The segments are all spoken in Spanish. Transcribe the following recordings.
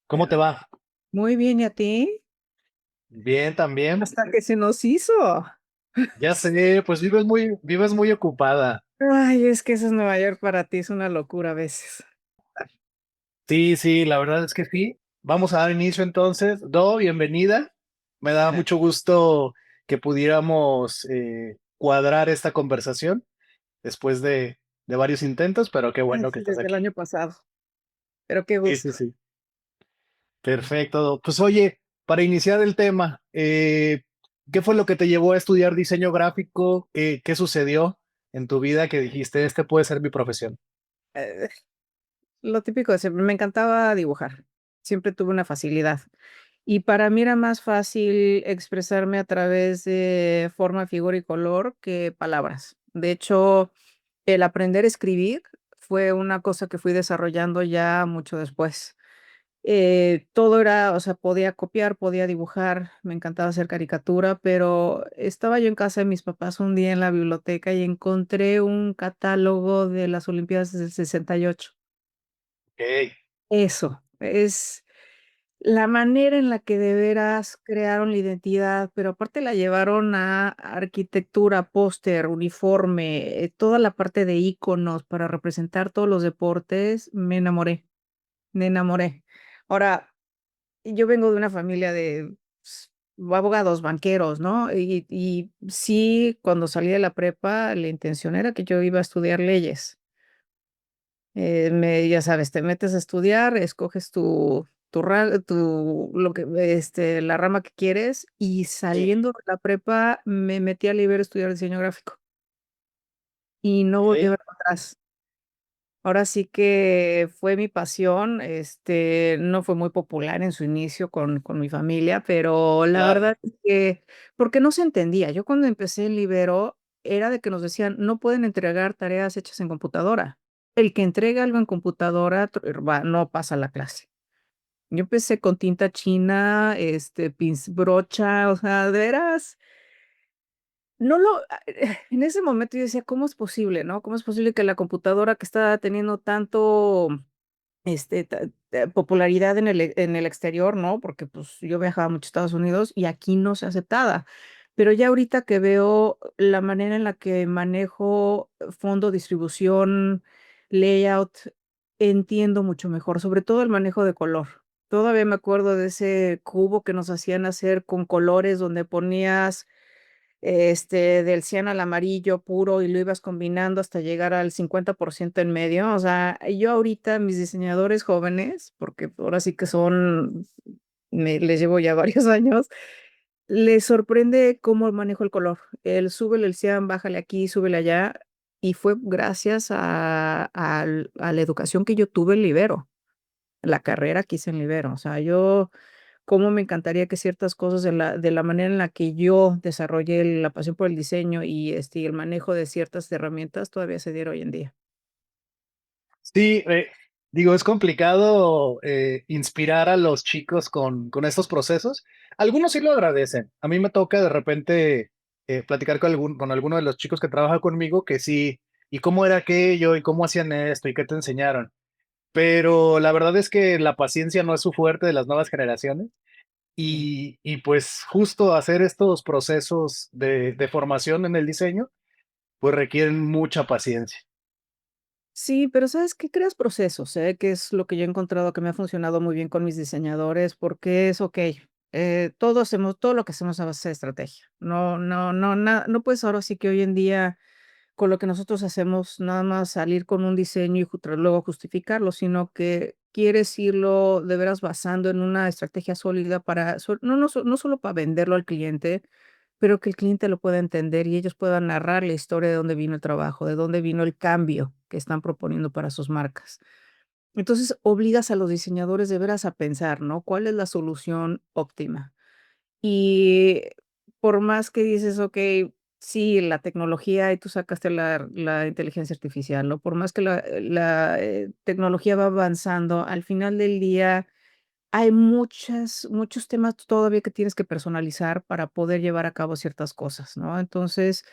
¿Cómo te va? Muy bien, ¿y a ti? Bien, también. Hasta que se nos hizo. Ya sé, pues vives muy ocupada. Ay, es que eso es Nueva York para ti, es una locura a veces. Sí, sí, la verdad es que sí. Vamos a dar inicio entonces. Bienvenida. Me da mucho gusto que pudiéramos cuadrar esta conversación después de varios intentos, pero qué Ay, bueno que sí, estás desde el aquí. año pasado, pero qué Sí, sí, gusto. sí. Perfecto. Pues oye, para iniciar el tema, ¿qué fue lo que te llevó a estudiar diseño gráfico? ¿Qué sucedió en tu vida que dijiste, este puede ser mi profesión? Eh, lo típico de siempre, me encantaba dibujar, siempre tuve una facilidad. Y para mí era más fácil expresarme a través de forma, figura y color que palabras. De hecho, el aprender a escribir fue una cosa que fui desarrollando ya mucho después. Todo era, o sea, podía copiar, podía dibujar, me encantaba hacer caricatura, pero estaba yo en casa de mis papás un día en la biblioteca y encontré un catálogo de las Olimpiadas del 68. Okey, Eso, es la manera en la que de veras crearon la identidad, pero aparte la llevaron a arquitectura, póster, uniforme, toda la parte de iconos para representar todos los deportes, me enamoré, me enamoré. Ahora, yo vengo de una familia de, abogados, banqueros, ¿no? Y sí, cuando salí de la prepa, la intención era que yo iba a estudiar leyes. Ya sabes, te metes a estudiar, escoges la rama que quieres, y sí, saliendo de la prepa me metí a la Ibero a estudiar diseño gráfico, y no volví a okey, ver para atrás. Ahora sí que fue mi pasión, no fue muy popular en su inicio con mi familia, pero la claro, verdad es que porque no se entendía. Yo cuando empecé en Libero era de que nos decían: "No pueden entregar tareas hechas en computadora. El que entrega algo en computadora no pasa la clase". Yo empecé con tinta china, brocha, o sea, de veras, no lo en ese momento yo decía: "¿Cómo es posible?", ¿no? ¿Cómo es posible que la computadora que está teniendo tanto popularidad en el exterior, ¿no? Porque, pues, yo viajaba mucho a Estados Unidos y aquí no se aceptada. Pero ya ahorita que veo la manera en la que manejo fondo, distribución, layout, entiendo mucho mejor, sobre todo el manejo de color. Todavía me acuerdo de ese cubo que nos hacían hacer con colores, donde ponías del cian al amarillo puro y lo ibas combinando hasta llegar al 50% en medio. O sea, yo ahorita, mis diseñadores jóvenes, porque ahora sí que les llevo ya varios años, les sorprende cómo manejo el color. El súbele el cian, bájale aquí, súbele allá, y fue gracias a la educación que yo tuve en Libero, la carrera que hice en Libero. O sea, yo cómo me encantaría que ciertas cosas de la manera en la que yo desarrollé la pasión por el diseño y el manejo de ciertas herramientas todavía se diera hoy en día. sí, digo, es complicado, inspirar a los chicos con estos procesos. Algunos sí lo agradecen. A mí me toca de repente, platicar con alguno de los chicos que trabaja conmigo que sí, ¿y cómo era aquello? ¿Y cómo hacían esto? ¿Y qué te enseñaron? Pero la verdad es que la paciencia no es su fuerte de las nuevas generaciones. Sí. Y pues justo hacer estos procesos de formación en el diseño, pues requieren mucha paciencia. Sí, pero ¿sabes qué? Creas procesos, ¿eh? Que es lo que yo he encontrado que me ha funcionado muy bien con mis diseñadores, porque es okey, todo lo que hacemos a base de estrategia. No puedes ahora sí que hoy en día con lo que nosotros hacemos, nada más salir con un diseño y luego justificarlo, sino que quieres irlo de veras basando en una estrategia sólida para, no solo para venderlo al cliente, pero que el cliente lo pueda entender y ellos puedan narrar la historia de dónde vino el trabajo, de dónde vino el cambio que están proponiendo para sus marcas. Entonces, obligas a los diseñadores de veras a pensar, ¿no? ¿Cuál es la solución óptima? Y por más que dices: "Okey, sí, la tecnología", y tú sacaste la inteligencia artificial, ¿no? Por más que la tecnología va avanzando, al final del día hay muchos temas todavía que tienes que personalizar para poder llevar a cabo ciertas cosas, ¿no? Entonces,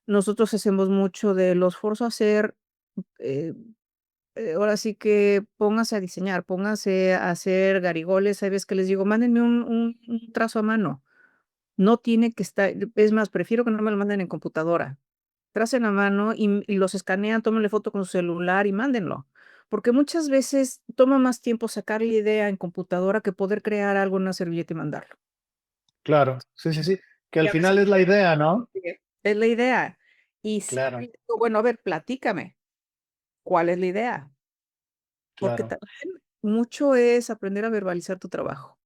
nosotros hacemos mucho de los forzo a hacer, eh ahora sí que póngase a diseñar, póngase a hacer garigoles. Hay veces que les digo: "Mándenme un trazo a mano". No tiene que estar, es más, prefiero que no me lo manden en computadora. Tracen a mano y los escanean, tómenle foto con su celular y mándenlo. Porque muchas veces toma más tiempo sacar la idea en computadora que poder crear algo en una servilleta y mandarlo. Claro, sí, sí, sí, que Y al a veces final es la idea, ¿no? es la idea. Y sí, Claro, le digo: "Bueno, a ver, platícame, ¿cuál es la idea?". Porque claro. también mucho es aprender a verbalizar tu trabajo.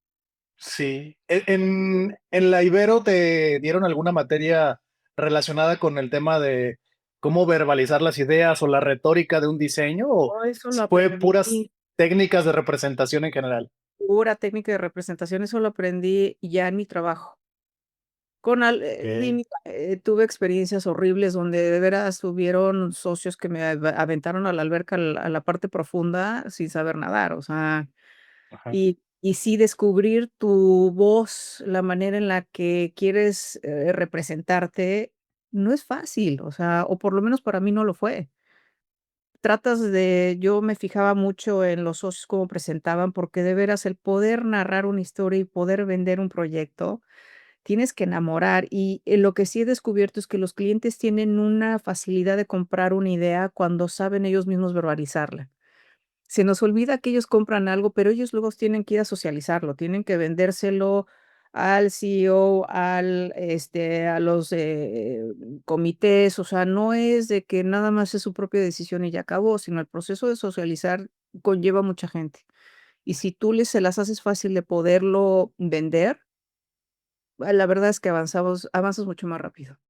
Sí. En la Ibero te dieron alguna materia relacionada con el tema de cómo verbalizar las ideas o la retórica de un diseño, o Todo eso lo fue puras aprendí, técnicas de representación en general? pura técnica de representación, eso lo aprendí ya en mi trabajo. Con Okey, tuve experiencias horribles donde de veras hubieron socios que me aventaron a la alberca, a la parte profunda sin saber nadar, o sea, ajá. y sí descubrir tu voz, la manera en la que quieres, representarte, no es fácil, o sea, o por lo menos para mí no lo fue. Yo me fijaba mucho en los socios cómo presentaban, porque de veras el poder narrar una historia y poder vender un proyecto tienes que enamorar, y, lo que sí he descubierto es que los clientes tienen una facilidad de comprar una idea cuando saben ellos mismos verbalizarla. Se nos olvida que ellos compran algo, pero ellos luego tienen que ir a socializarlo, tienen que vendérselo al CEO, a los, comités, o sea, no es de que nada más es su propia decisión y ya acabó, sino el proceso de socializar conlleva mucha gente. Y si tú les se las haces fácil de poderlo vender, la verdad es que avanzas mucho más rápido.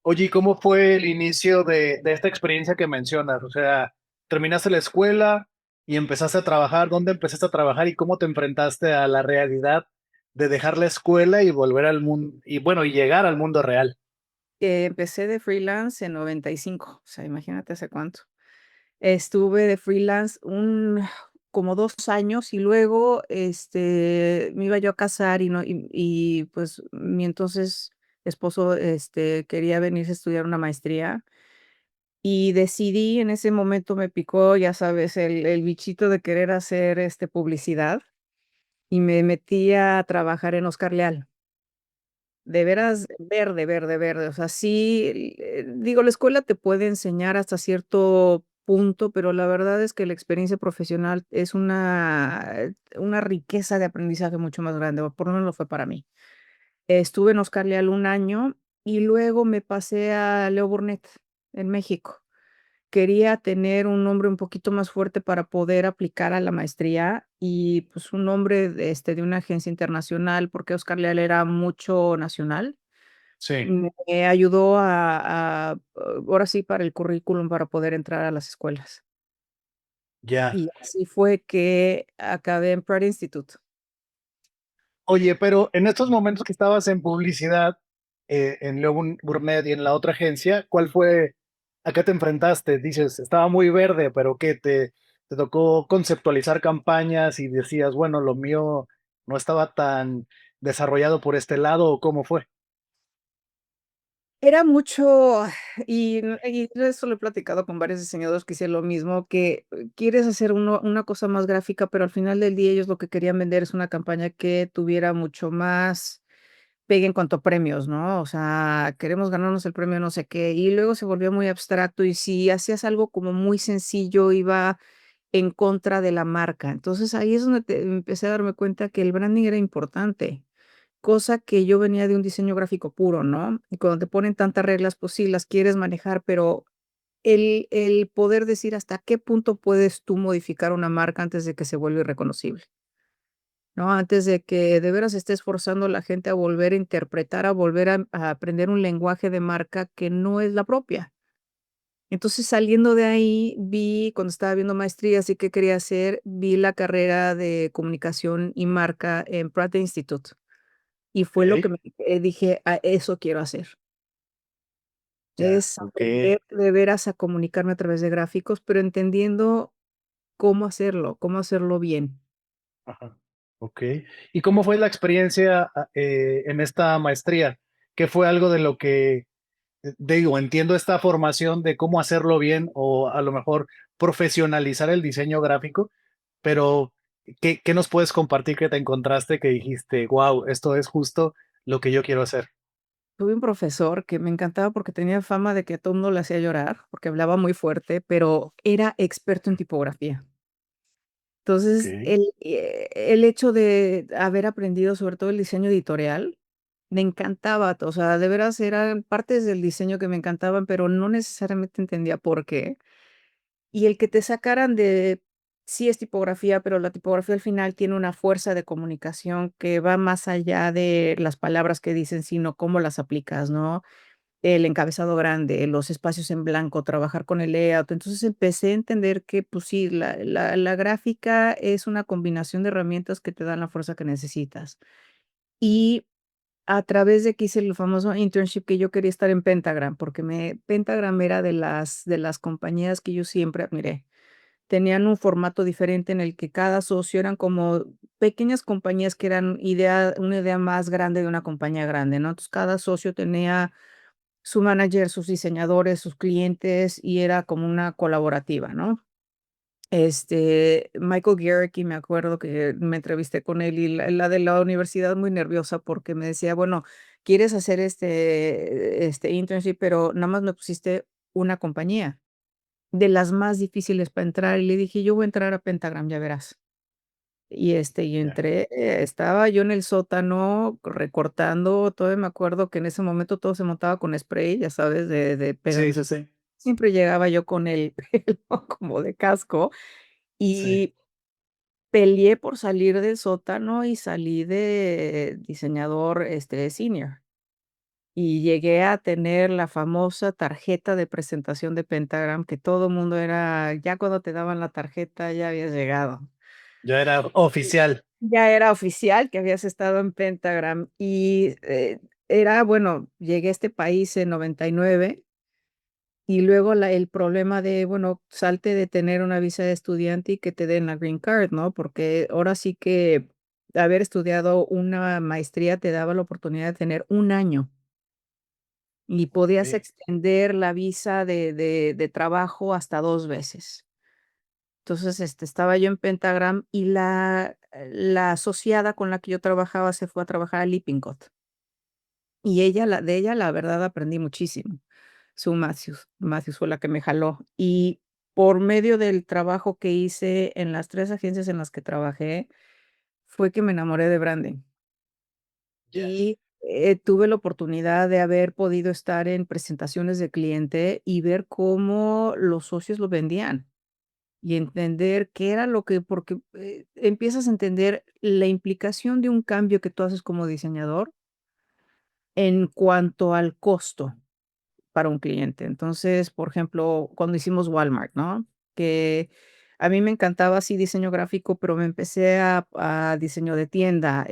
Oye, ¿y cómo fue el inicio de esta experiencia que mencionas? O sea, terminaste la escuela y empezaste a trabajar. ¿Dónde empezaste a trabajar y cómo te enfrentaste a la realidad de dejar la escuela y volver al mundo y bueno, y llegar al mundo real? Empecé de freelance en 95, o sea, imagínate hace cuánto. Estuve de freelance como 2 años y luego, me iba yo a casar y, pues, mi entonces esposo, quería venirse a estudiar una maestría y decidí, en ese momento me picó, ya sabes, el bichito de querer hacer, publicidad, y me metí a trabajar en Oscar Leal. De veras, verde, verde, verde. O sea, sí, digo, la escuela te puede enseñar hasta cierto punto, pero la verdad es que la experiencia profesional es una riqueza de aprendizaje mucho más grande, o por lo menos lo fue para mí. Estuve en Oscar Leal un año y luego me pasé a Leo Burnett en México. Quería tener un nombre un poquito más fuerte para poder aplicar a la maestría y, pues, un nombre de una agencia internacional, porque Oscar Leal era mucho nacional. Sí, Me ayudó ahora sí, para el currículum, para poder entrar a las escuelas. ya. Y así fue que acabé en Pratt Institute. Oye, pero en estos momentos que estabas en publicidad, en Leo Burnett y en la otra agencia, ¿cuál fue a qué te enfrentaste? Dices, estaba muy verde, pero ¿qué te tocó conceptualizar campañas y decías, bueno, lo mío no estaba tan desarrollado por este lado, ¿o cómo fue? Era mucho, y eso lo he platicado con varios diseñadores que hicieron lo mismo, que quieres hacer una cosa más gráfica, pero al final del día ellos lo que querían vender es una campaña que tuviera mucho más pegue en cuanto a premios, ¿no? O sea, queremos ganarnos el premio no sé qué, y luego se volvió muy abstracto, y si hacías algo como muy sencillo, iba en contra de la marca. Entonces, ahí es donde empecé a darme cuenta que el branding era importante, cosa que yo venía de un diseño gráfico puro, ¿no? Y cuando te ponen tantas reglas, pues sí, las quieres manejar, pero el poder decir hasta qué punto puedes tú modificar una marca antes de que se vuelva irreconocible, ¿no? Antes de que de veras estés forzando a la gente a volver a interpretar, a volver a aprender un lenguaje de marca que no es la propia. Entonces, saliendo de ahí, cuando estaba viendo maestrías y qué quería hacer, vi la carrera de comunicación y marca en Pratt Institute, y fue lo que Okey, dije: "A eso quiero hacer". ya, Es okey, aprender de veras a comunicarme a través de gráficos, pero entendiendo cómo hacerlo bien. ajá, okey. ¿Y cómo fue la experiencia, en esta maestría? ¿Qué fue algo de lo que digo, entiendo esta formación de cómo hacerlo bien o a lo mejor profesionalizar el diseño gráfico, pero ¿qué nos puedes compartir que te encontraste que dijiste, wow, esto es justo lo que yo quiero hacer? Tuve un profesor que me encantaba porque tenía fama de que a todo mundo le hacía llorar, porque hablaba muy fuerte, pero era experto en tipografía. Entonces, Ok, el hecho de haber aprendido, sobre todo el diseño editorial, me encantaba, o sea, de veras eran partes del diseño que me encantaban, pero no necesariamente entendía por qué. Y el que te sacaran de sí es tipografía, pero la tipografía al final tiene una fuerza de comunicación que va más allá de las palabras que dicen, sino cómo las aplicas, ¿no? El encabezado grande, los espacios en blanco, trabajar con el layout. Entonces empecé a entender que, pues sí, la gráfica es una combinación de herramientas que te dan la fuerza que necesitas. Y a través de que hice el famoso internship que yo quería estar en Pentagram, porque Pentagram era de las compañías que yo siempre admiré. Tenían un formato diferente en el que cada socio eran como pequeñas compañías que eran una idea más grande de una compañía grande, ¿no? Entonces, cada socio tenía su manager, sus diseñadores, sus clientes, y era como una colaborativa, ¿no? Michael Garricky, me acuerdo que me entrevisté con él y la de la universidad muy nerviosa porque me decía: "Bueno, ¿quieres hacer este internship?, pero nada más me pusiste una compañía, de las más difíciles para entrar", y le dije: "Yo voy a entrar a Pentagram, ya verás". Y ya. entré, estaba yo en el sótano recortando, todavía me acuerdo que en ese momento todo se montaba con spray, ya sabes, de Sí, pero sí, sí, siempre llegaba yo con el pelo como de casco, sí. y peleé por salir del sótano y salí de diseñador, senior. Y llegué a tener la famosa tarjeta de presentación de Pentagram, que todo mundo era ya cuando te daban la tarjeta, ya habías llegado. Ya era oficial. Ya era oficial que habías estado en Pentagram y, era, bueno, llegué a este país en 99 y luego el problema de, bueno, salte de tener una visa de estudiante y que te den la green card, ¿no? Porque ahora sí que haber estudiado una maestría te daba la oportunidad de tener un año y podías Ok, extender la visa de trabajo hasta 2 veces. Entonces, estaba yo en Pentagram y la asociada con la que yo trabajaba se fue a trabajar a Lippincott, y ella, la verdad, aprendí muchísimo. Sue Matthews fue la que me jaló, y por medio del trabajo que hice en las 3 agencias en las que trabajé, fue que me enamoré de branding, ya. y, tuve la oportunidad de haber podido estar en presentaciones de cliente y ver cómo los socios lo vendían. Y entender qué era lo que porque, empiezas a entender la implicación de un cambio que tú haces como diseñador en cuanto al costo para un cliente. Entonces, por ejemplo, cuando hicimos Walmart, ¿no? Que a mí me encantaba así diseño gráfico, pero me empecé a diseño de tienda,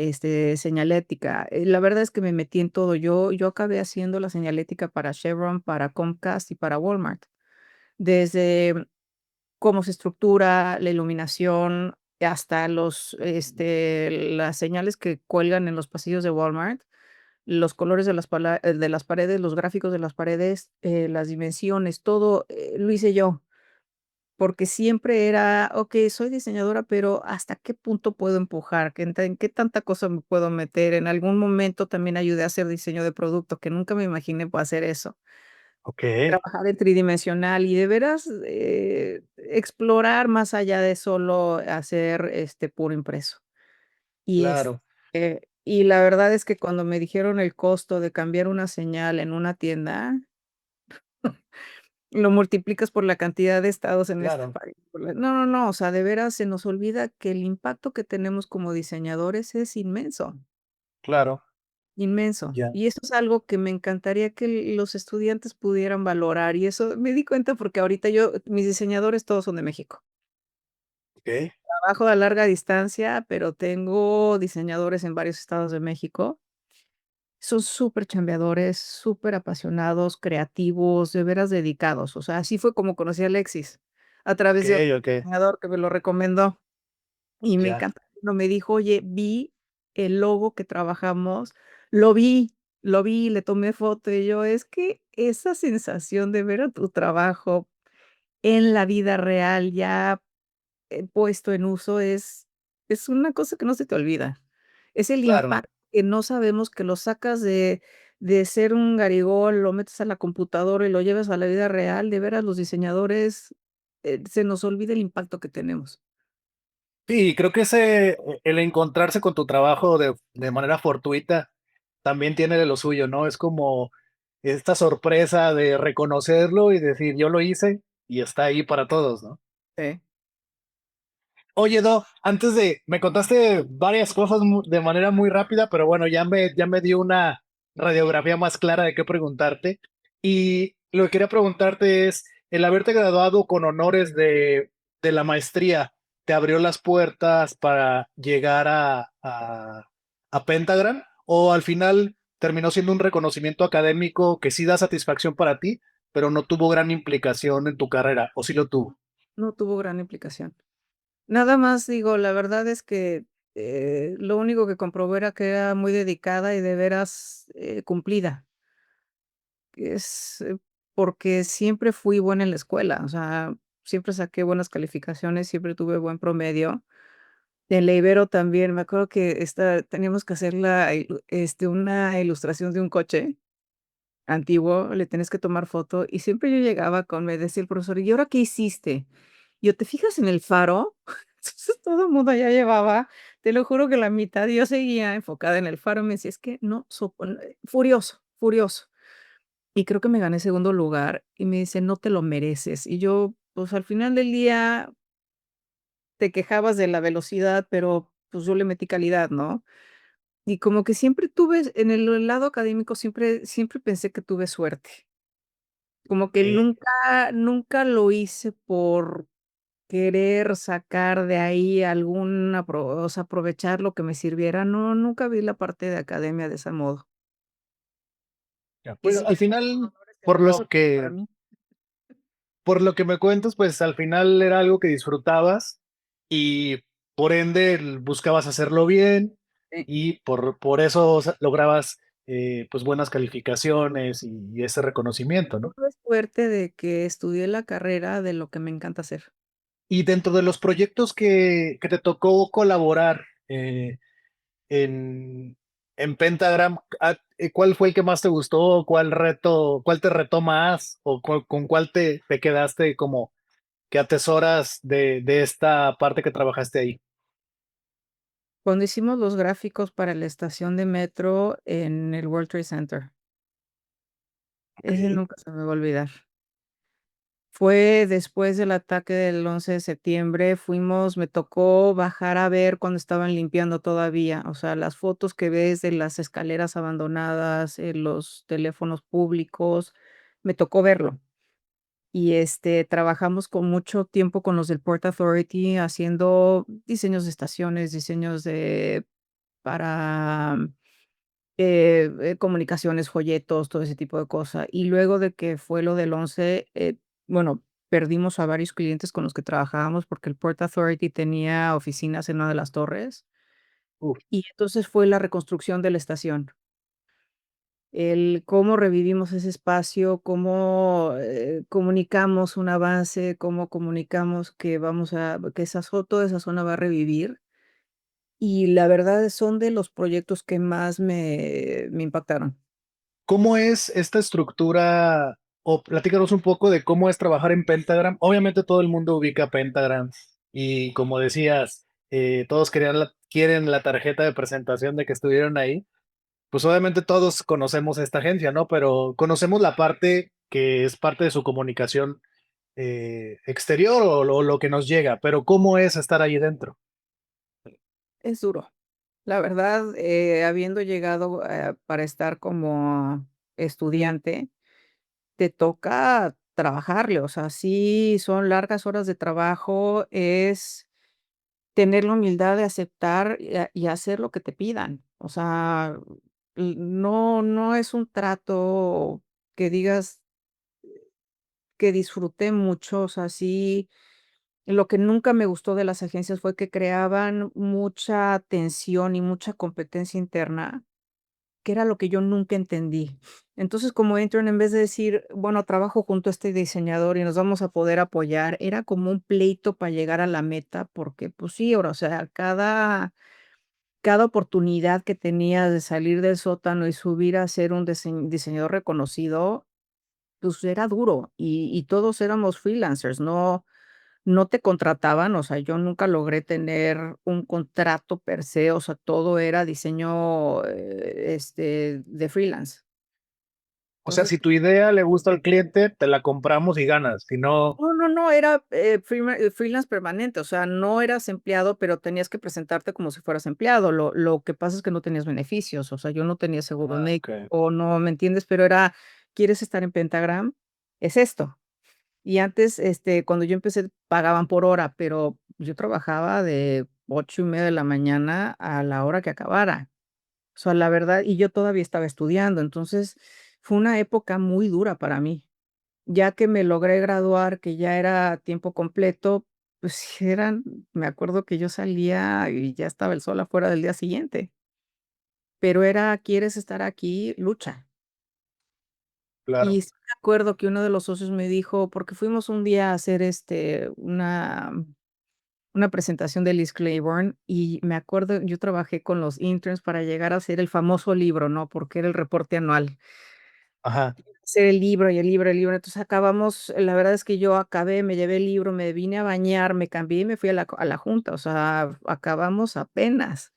señalética. La verdad es que me metí en todo. Yo acabé haciendo la señalética para Chevron, para Comcast y para Walmart. Desde cómo se estructura, la iluminación, hasta las señales que cuelgan en los pasillos de Walmart, los colores de las paredes, los gráficos de las paredes, las dimensiones, todo, lo hice yo, porque siempre era: "Okey, soy diseñadora, pero ¿hasta qué punto puedo empujar? ¿En qué tanta cosa me puedo meter?". En algún momento también ayudé a hacer diseño de producto, que nunca me imaginé hacer eso. Okey, Trabajar en tridimensional y de veras, explorar más allá de solo hacer, puro impreso. claro, Y la verdad es que cuando me dijeron el costo de cambiar una señal en una tienda, lo multiplicas por la cantidad de estados en este claro, país. No, o sea, de veras se nos olvida que el impacto que tenemos como diseñadores es inmenso. claro, Inmenso. ya. Y eso es algo que me encantaría que los estudiantes pudieran valorar, y eso me di cuenta porque ahorita mis diseñadores todos son de México. Okey, Trabajo a larga distancia, pero tengo diseñadores en varios estados de México. Son súper chambeadores, súper apasionados, creativos, de veras dedicados. O sea, así fue como conocí a Alexis, a través de otro okey, okey, diseñador que me lo recomendó. Y me ya. encanta cuando me dijo: "Oye, vi el logo que trabajamos, lo vi, le tomé foto", y yo: "Es que esa sensación de ver a tu trabajo en la vida real ya, puesto en uso es una cosa que no se te olvida. Es el Claro. impacto que no sabemos, que lo sacas de ser un garigol, lo metes a la computadora y lo llevas a la vida real, de veras los diseñadores, se nos olvida el impacto que tenemos. Sí, creo que ese, el encontrarse con tu trabajo de manera fortuita también tiene de lo suyo, ¿no? Es como esta sorpresa de reconocerlo y decir, yo lo hice y está ahí para todos, ¿no? Sí. Oye, Do, antes de, me contaste varias cosas de manera muy rápida, pero bueno, ya me dio una radiografía más clara de qué preguntarte. Y lo que quería preguntarte es, el haberte graduado con honores de la maestría, ¿te abrió las puertas para llegar a Pentagram? ¿O al final terminó siendo un reconocimiento académico que sí da satisfacción para ti, pero no tuvo gran implicación en tu carrera? ¿O sí lo tuvo? No tuvo gran implicación. Nada más digo, la verdad es que, lo único que comprobó era que era muy dedicada y de veras, cumplida. Es, porque siempre fui buena en la escuela, o sea, siempre saqué buenas calificaciones, siempre tuve buen promedio. En la Ibero también, me acuerdo que teníamos que hacer una ilustración de un coche antiguo, le tienes que tomar foto, y siempre yo llegaba me decía el profesor: "¿Y ahora qué hiciste?". Y yo: "¿Te fijas en el faro?". Entonces, todo el mundo ya llevaba, te lo juro que la mitad, yo seguía enfocada en el faro, me decía: "Es que no furioso, furioso". Y creo que me gané segundo lugar, y me dice: "No te lo mereces". Y yo, pues, al final del día te quejabas de la velocidad, pero, pues, yo le metí calidad, ¿no? Y como que siempre tuve en el lado académico, siempre pensé que tuve suerte. Como que nunca lo hice por querer sacar de ahí o sea, aprovechar lo que me sirviera. No, nunca vi la parte de academia de ese modo. Ya, Y pues sí, al final, honores y por lo reconocimientos para que, mí. por lo que me cuentas, pues al final era algo que disfrutabas y por ende buscabas hacerlo bien Sí. y por eso lograbas pues buenas calificaciones y ese reconocimiento, ¿no? Tuve suerte de que estudié la carrera de lo que me encanta hacer. Y dentro de los proyectos que te tocó colaborar en Pentagram, ¿cuál fue el que más te gustó? ¿Cuál reto, cuál te retó más? ¿O con cuál te quedaste como que atesoras de esta parte que trabajaste ahí? Cuando hicimos los gráficos para la estación de metro en el World Trade Center, ese Okey. nunca se me va a olvidar. Fue después del ataque del 11 de septiembre, me tocó bajar a ver cuando estaban limpiando todavía, o sea, las fotos que ves de las escaleras abandonadas, los teléfonos públicos, me tocó verlo. Y, trabajamos con mucho tiempo con los del Port Authority haciendo diseños de estaciones, diseños para comunicaciones, folletos, todo ese tipo de cosas. Y luego de que fue lo del 11, bueno, perdimos a varios clientes con los que trabajábamos porque el Port Authority tenía oficinas en una de las torres, Uf, y entonces fue la reconstrucción de la estación. El cómo revivimos ese espacio, cómo, comunicamos un avance, cómo comunicamos que toda esa zona va a revivir. Y la verdad son de los proyectos que más me impactaron. ¿cómo es esta estructura? O platícanos un poco de cómo es trabajar en Pentagram. Obviamente todo el mundo ubica Pentagram y como decías, todos quieren la tarjeta de presentación de que estuvieron ahí. Pues obviamente todos conocemos esta agencia, ¿no? Pero conocemos la parte que es parte de su comunicación exterior o lo que nos llega, pero ¿cómo es estar ahí dentro? Es duro. La verdad, habiendo llegado, para estar como estudiante, te toca trabajarle, o sea, sí son largas horas de trabajo, es tener la humildad de aceptar y hacer lo que te pidan. O sea, no es un trato que digas que disfruté mucho, o sea, sí, lo que nunca me gustó de las agencias fue que creaban mucha tensión y mucha competencia interna que era lo que yo nunca entendí. Entonces, como intern, en vez de decir: "Bueno, trabajo junto a este diseñador y nos vamos a poder apoyar", era como un pleito para llegar a la meta, porque, pues sí, ahora, o sea, cada oportunidad que tenía de salir del sótano y subir a ser un diseñador reconocido, pues era duro, y todos éramos freelancers, no te contrataban, o sea, yo nunca logré tener un contrato per se, o sea, todo era diseño, de freelance. O sea, Entonces, si tu idea le gusta al cliente, te la compramos y ganas. Si no, no, era, freelance permanente, o sea, no eras empleado, pero tenías que presentarte como si fueras empleado. Lo que pasa es que no tenías beneficios, o sea, yo no tenía seguro ah, médico, okey, o no, ¿me entiendes? Pero era, ¿quieres estar en Pentagram? Es esto. Y antes, cuando yo empecé, pagaban por hora, pero yo trabajaba de 8:30 de la mañana a la hora que acabara. O sea, la verdad, y yo todavía estaba estudiando, entonces fue una época muy dura para mí. Ya que me logré graduar, que ya era tiempo completo, pues sí eran, me acuerdo que yo salía y ya estaba el sol afuera del día siguiente, pero era: "¿Quieres estar aquí? Lucha". claro. Y sí me acuerdo que uno de los socios me dijo, porque fuimos un día a hacer, una presentación de Liz Claiborne, y me acuerdo, yo trabajé con los interns para llegar a hacer el famoso libro, ¿no? Porque era el reporte anual. Ajá, Hacer el libro, y el libro, el libro. Entonces acabamos, la verdad es que yo acabé, me llevé el libro, me vine a bañar, me cambié y me fui a la junta, o sea, acabamos apenas.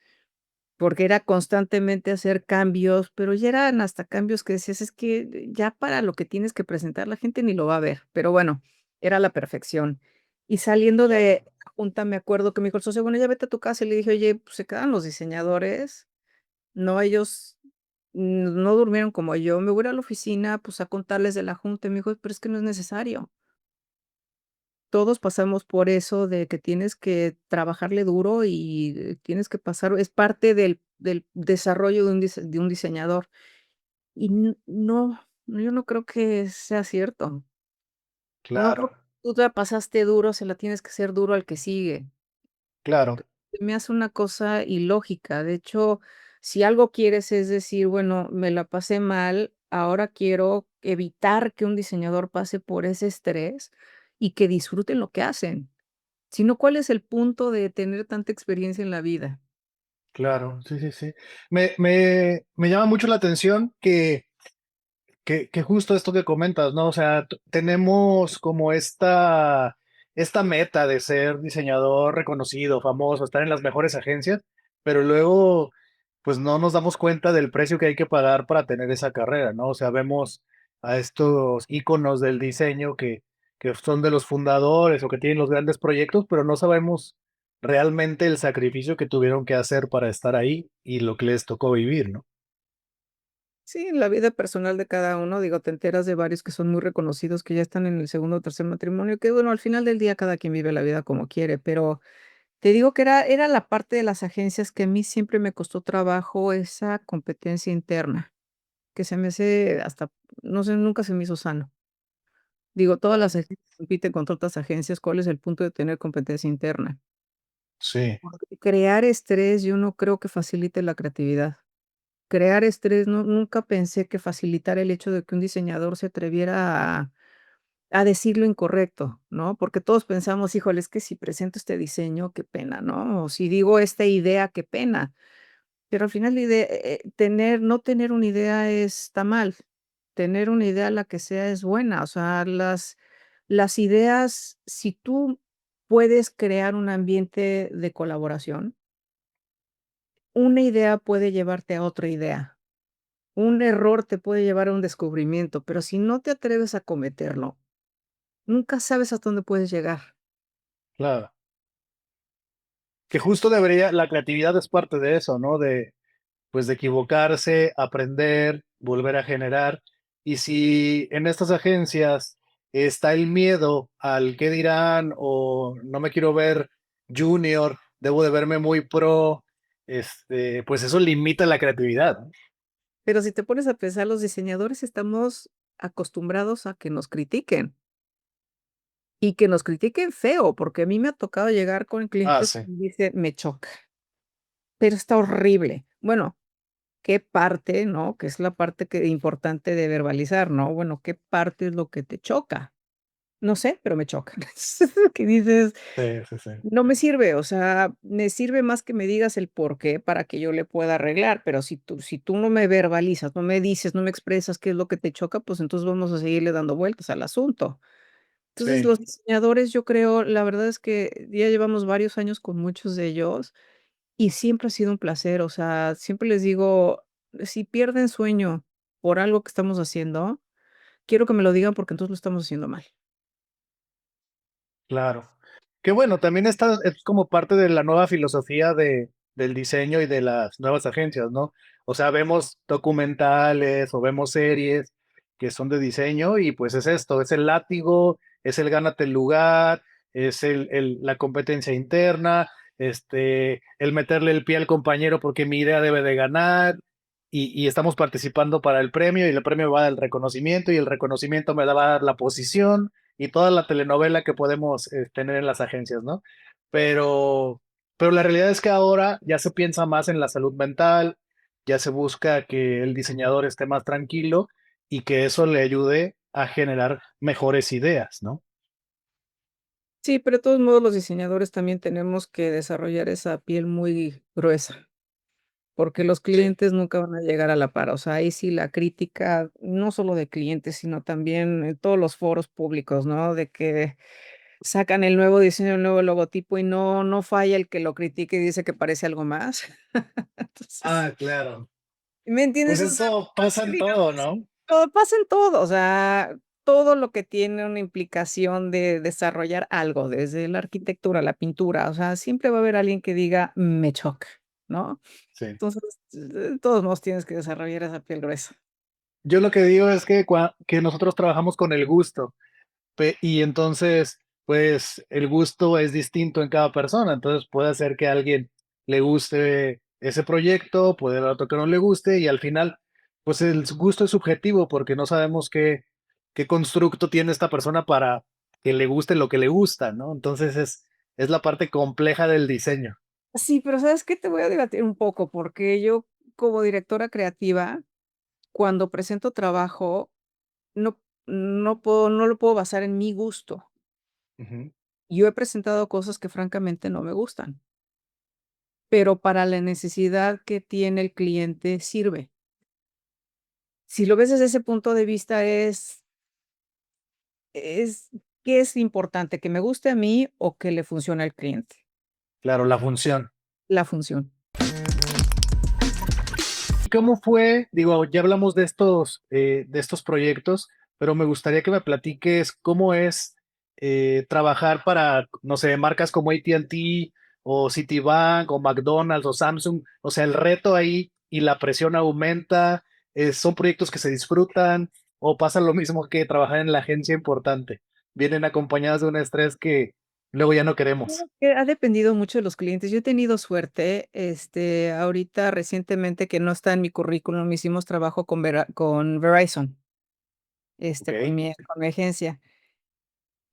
Porque era constantemente hacer cambios, pero ya eran hasta cambios que decías: "Es que ya para lo que tienes que presentar, la gente ni lo va a ver". Pero bueno, era la perfección. Y saliendo de la junta, me acuerdo que me dijo el socio: "Bueno, ya vete a tu casa". Y le dije: "Oye, pues se quedan los diseñadores, no, ellos no durmieron como yo. Me voy a ir a la oficina, pues, a contarles de la junta". Y me dijo: "Pero es que no es necesario". Todos pasamos por eso de que tienes que trabajarle duro y tienes que pasar, es parte del desarrollo de un diseñador. Y no, yo no creo que sea cierto. No claro, porque tú te la pasaste duro, se la tienes que hacer duro al que sigue. claro, Se me hace una cosa ilógica. De hecho, si algo quieres es decir: "Bueno, me la pasé mal, ahora quiero evitar que un diseñador pase por ese estrés y que disfruten lo que hacen". Si no, ¿cuál es el punto de tener tanta experiencia en la vida? claro. Sí, sí, sí. Me llama mucho la atención que justo esto que comentas, ¿no? O sea, tenemos como esta meta de ser diseñador reconocido, famoso, estar en las mejores agencias, pero luego, pues no nos damos cuenta del precio que hay que pagar para tener esa carrera, ¿no? O sea, vemos a estos íconos del diseño que son de los fundadores o que tienen los grandes proyectos, pero no sabemos realmente el sacrificio que tuvieron que hacer para estar ahí y lo que les tocó vivir, ¿no? Sí, en la vida personal de cada uno, digo, te enteras de varios que son muy reconocidos, que ya están en el segundo o tercer matrimonio, que bueno, al final del día cada quien vive la vida como quiere, pero te digo que era la parte de las agencias que a mí siempre me costó trabajo esa competencia interna, que se me hace hasta, no sé, nunca se me hizo sano. Digo, todas las agencias compiten contra otras agencias, ¿cuál es el punto de tener competencia interna? Sí, Porque crear estrés yo no creo que facilite la creatividad. Crear estrés, nunca pensé que facilitar el hecho de que un diseñador se atreviera a decir lo incorrecto, ¿no? Porque todos pensamos: "Híjole, es que si presento este diseño, qué pena", ¿no? O si digo esta idea, qué pena. Pero al final la idea, no tener una idea está mal. Tener una idea, la que sea, es buena. O sea, las ideas, si tú puedes crear un ambiente de colaboración, una idea puede llevarte a otra idea. Un error te puede llevar a un descubrimiento, pero si no te atreves a cometerlo, nunca sabes hasta dónde puedes llegar. claro. Que justo debería, la creatividad es parte de eso, ¿no? De, pues, de equivocarse, aprender, volver a generar. Y si en estas agencias está el miedo al qué dirán o no me quiero ver junior, debo de verme muy pro, pues eso limita la creatividad, ¿no? Pero si te pones a pensar, los diseñadores estamos acostumbrados a que nos critiquen y que nos critiquen feo, porque a mí me ha tocado llegar con Ah, clientes que sí, me dicen: "Me choca, pero está horrible". Bueno, qué parte, ¿no? Que es la parte que importante de verbalizar, ¿no? Bueno, ¿qué parte es lo que te choca? No sé, pero me choca. Que dices, Sí, sí, sí. no me sirve, o sea, me sirve más que me digas el porqué para que yo le pueda arreglar, pero si tú no me verbalizas, no me dices, no me expresas qué es lo que te choca, pues entonces vamos a seguirle dando vueltas al asunto. Entonces, Sí, los diseñadores, yo creo, la verdad es que ya llevamos varios años con muchos de ellos y siempre ha sido un placer, o sea, siempre les digo, si pierden sueño por algo que estamos haciendo, quiero que me lo digan porque entonces lo estamos haciendo mal. claro. Que bueno, también esta es como parte de la nueva filosofía del diseño y de las nuevas agencias, ¿no? O sea, vemos documentales o vemos series que son de diseño y pues es esto, es el látigo, es el gánate el lugar, es la competencia interna, el meterle el pie al compañero porque mi idea debe de ganar y estamos participando para el premio y el premio va al reconocimiento y el reconocimiento me va a dar la posición y toda la telenovela que podemos tener en las agencias, ¿no? Pero, pero la realidad es que ahora ya se piensa más en la salud mental, ya se busca que el diseñador esté más tranquilo y que eso le ayude a generar mejores ideas, ¿no? Sí, pero de todos modos los diseñadores también tenemos que desarrollar esa piel muy gruesa, porque los Sí. clientes nunca van a llegar a la par. O sea, ahí sí la crítica, no solo de clientes, sino también en todos los foros públicos, ¿no? De que sacan el nuevo diseño, el nuevo logotipo y no falla el que lo critique y dice que parece algo más. Entonces, Ah, claro. ¿me Pues entiendes? O sea, eso pasa en todo, digamos, ¿no? todo pasa en todo, o sea, todo lo que tiene una implicación de desarrollar algo, desde la arquitectura, la pintura, o sea, siempre va a haber alguien que diga: "Me choca", ¿no? Sí. Entonces, de todos modos tienes que desarrollar esa piel gruesa. Yo lo que digo es que, que nosotros trabajamos con el gusto. Y entonces, pues el gusto es distinto en cada persona. Entonces puede ser que a alguien le guste ese proyecto, puede haber otro que no le guste y al final, pues el gusto es subjetivo porque no sabemos qué constructo tiene esta persona para que le guste lo que le gusta, ¿no? Entonces es la parte compleja del diseño. Sí, pero ¿sabes qué? Te voy a debatir un poco, porque yo, como directora creativa, cuando presento trabajo, no no lo puedo basar en mi gusto. Ujú. Yo he presentado cosas que francamente no me gustan, pero para la necesidad que tiene el cliente sirve. Si lo ves desde ese punto de vista es, ¿qué es importante? ¿Que me guste a mí o que le funcione al cliente? Claro, la función. La función. ¿Cómo fue? Digo, ya hablamos de estos proyectos, pero me gustaría que me platiques cómo es trabajar para, no sé, marcas como AT&T o Citibank o McDonald's o Samsung. O sea, el reto ahí y la presión aumenta. ¿Son proyectos que se disfrutan o pasa lo mismo que trabajar en la agencia importante? Vienen acompañados de un estrés que luego ya no queremos. Ha dependido mucho de los clientes. Yo he tenido suerte, ahorita recientemente, que no está en mi currículum, hicimos trabajo con Verizon, Ok. con mi agencia.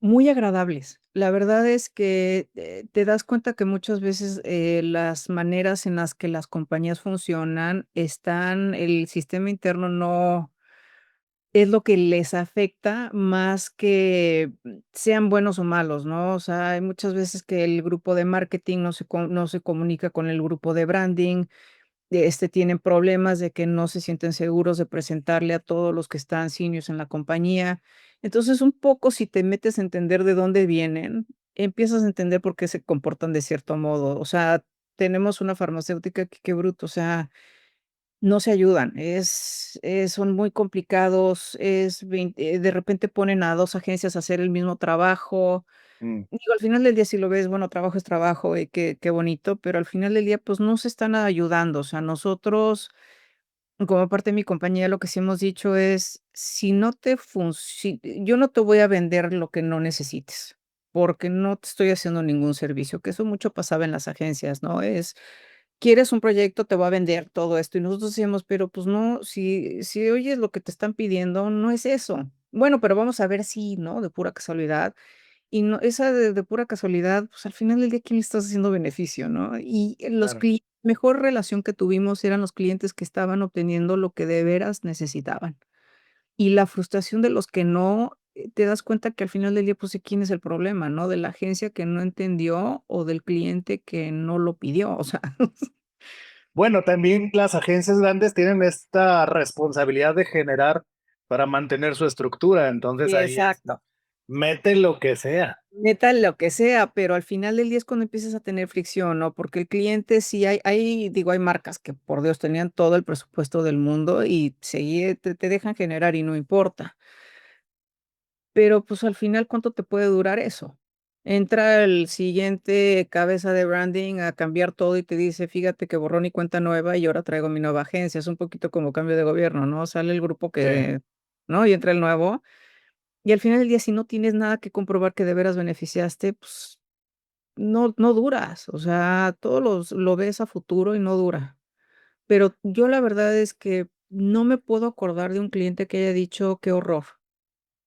Muy agradables. La verdad es que, te das cuenta que muchas veces, las maneras en las que las compañías funcionan el sistema interno no es lo que les afecta más que sean buenos o malos, ¿no? O sea, hay muchas veces que el grupo de marketing no se comunica con el grupo de branding, tienen problemas de que no se sienten seguros de presentarle a todos los que están seniors en la compañía. Entonces, un poco si te metes a entender de dónde vienen, empiezas a entender por qué se comportan de cierto modo. O sea, tenemos una farmacéutica que qué bruto, o sea, no se ayudan, son muy complicados, de repente ponen a 2 agencias a hacer el mismo trabajo. Mm, Digo, al final del día, si lo ves, bueno, trabajo es trabajo, y qué bonito, pero al final del día, pues, no se están ayudando. O sea, nosotros, como parte de mi compañía, lo que sí hemos dicho es: "Si no te funci yo no te voy a vender lo que no necesites, porque no te estoy haciendo ningún servicio", que eso mucho pasaba en las agencias, ¿no? ¿Quieres un proyecto? Te voy a vender todo esto. Y nosotros decíamos: "Pero, pues, no, si oyes lo que te están pidiendo, no es eso". "Bueno, pero vamos a ver si", ¿no? De pura casualidad. Y no esa de pura casualidad, pues, al final del día, ¿quién le estás haciendo beneficio, no? Y los claro. clientes mejor relación que tuvimos eran los clientes que estaban obteniendo lo que de veras necesitaban. Y la frustración de los que no, te das cuenta que al final del día, pues, sí, ¿quién es el problema, no? ¿De la agencia que no entendió o del cliente que no lo pidió? O sea, Bueno, también las agencias grandes tienen esta responsabilidad de generar para mantener su estructura, entonces sí, ahí es, exacto. mete lo que sea. Neta, lo que sea, pero al final del día es cuando empiezas a tener fricción, ¿no? Porque el cliente sí digo, hay marcas que, por Dios, tenían todo el presupuesto del mundo y seguí te dejan generar y no importa. Pero, pues, al final, ¿cuánto te puede durar eso? Entra el siguiente cabeza de branding a cambiar todo y te dice: "Fíjate que borrón y cuenta nueva, y ahora traigo mi nueva agencia". Es un poquito como cambio de gobierno, ¿no? Sale el grupo Sí. que ¿no? Y entra el nuevo, y al final del día, si no tienes nada que comprobar que de veras beneficiaste, pues, no duras. O sea, todo lo ves a futuro y no dura. Pero yo la verdad es que no me puedo acordar de un cliente que haya dicho: "Qué horror".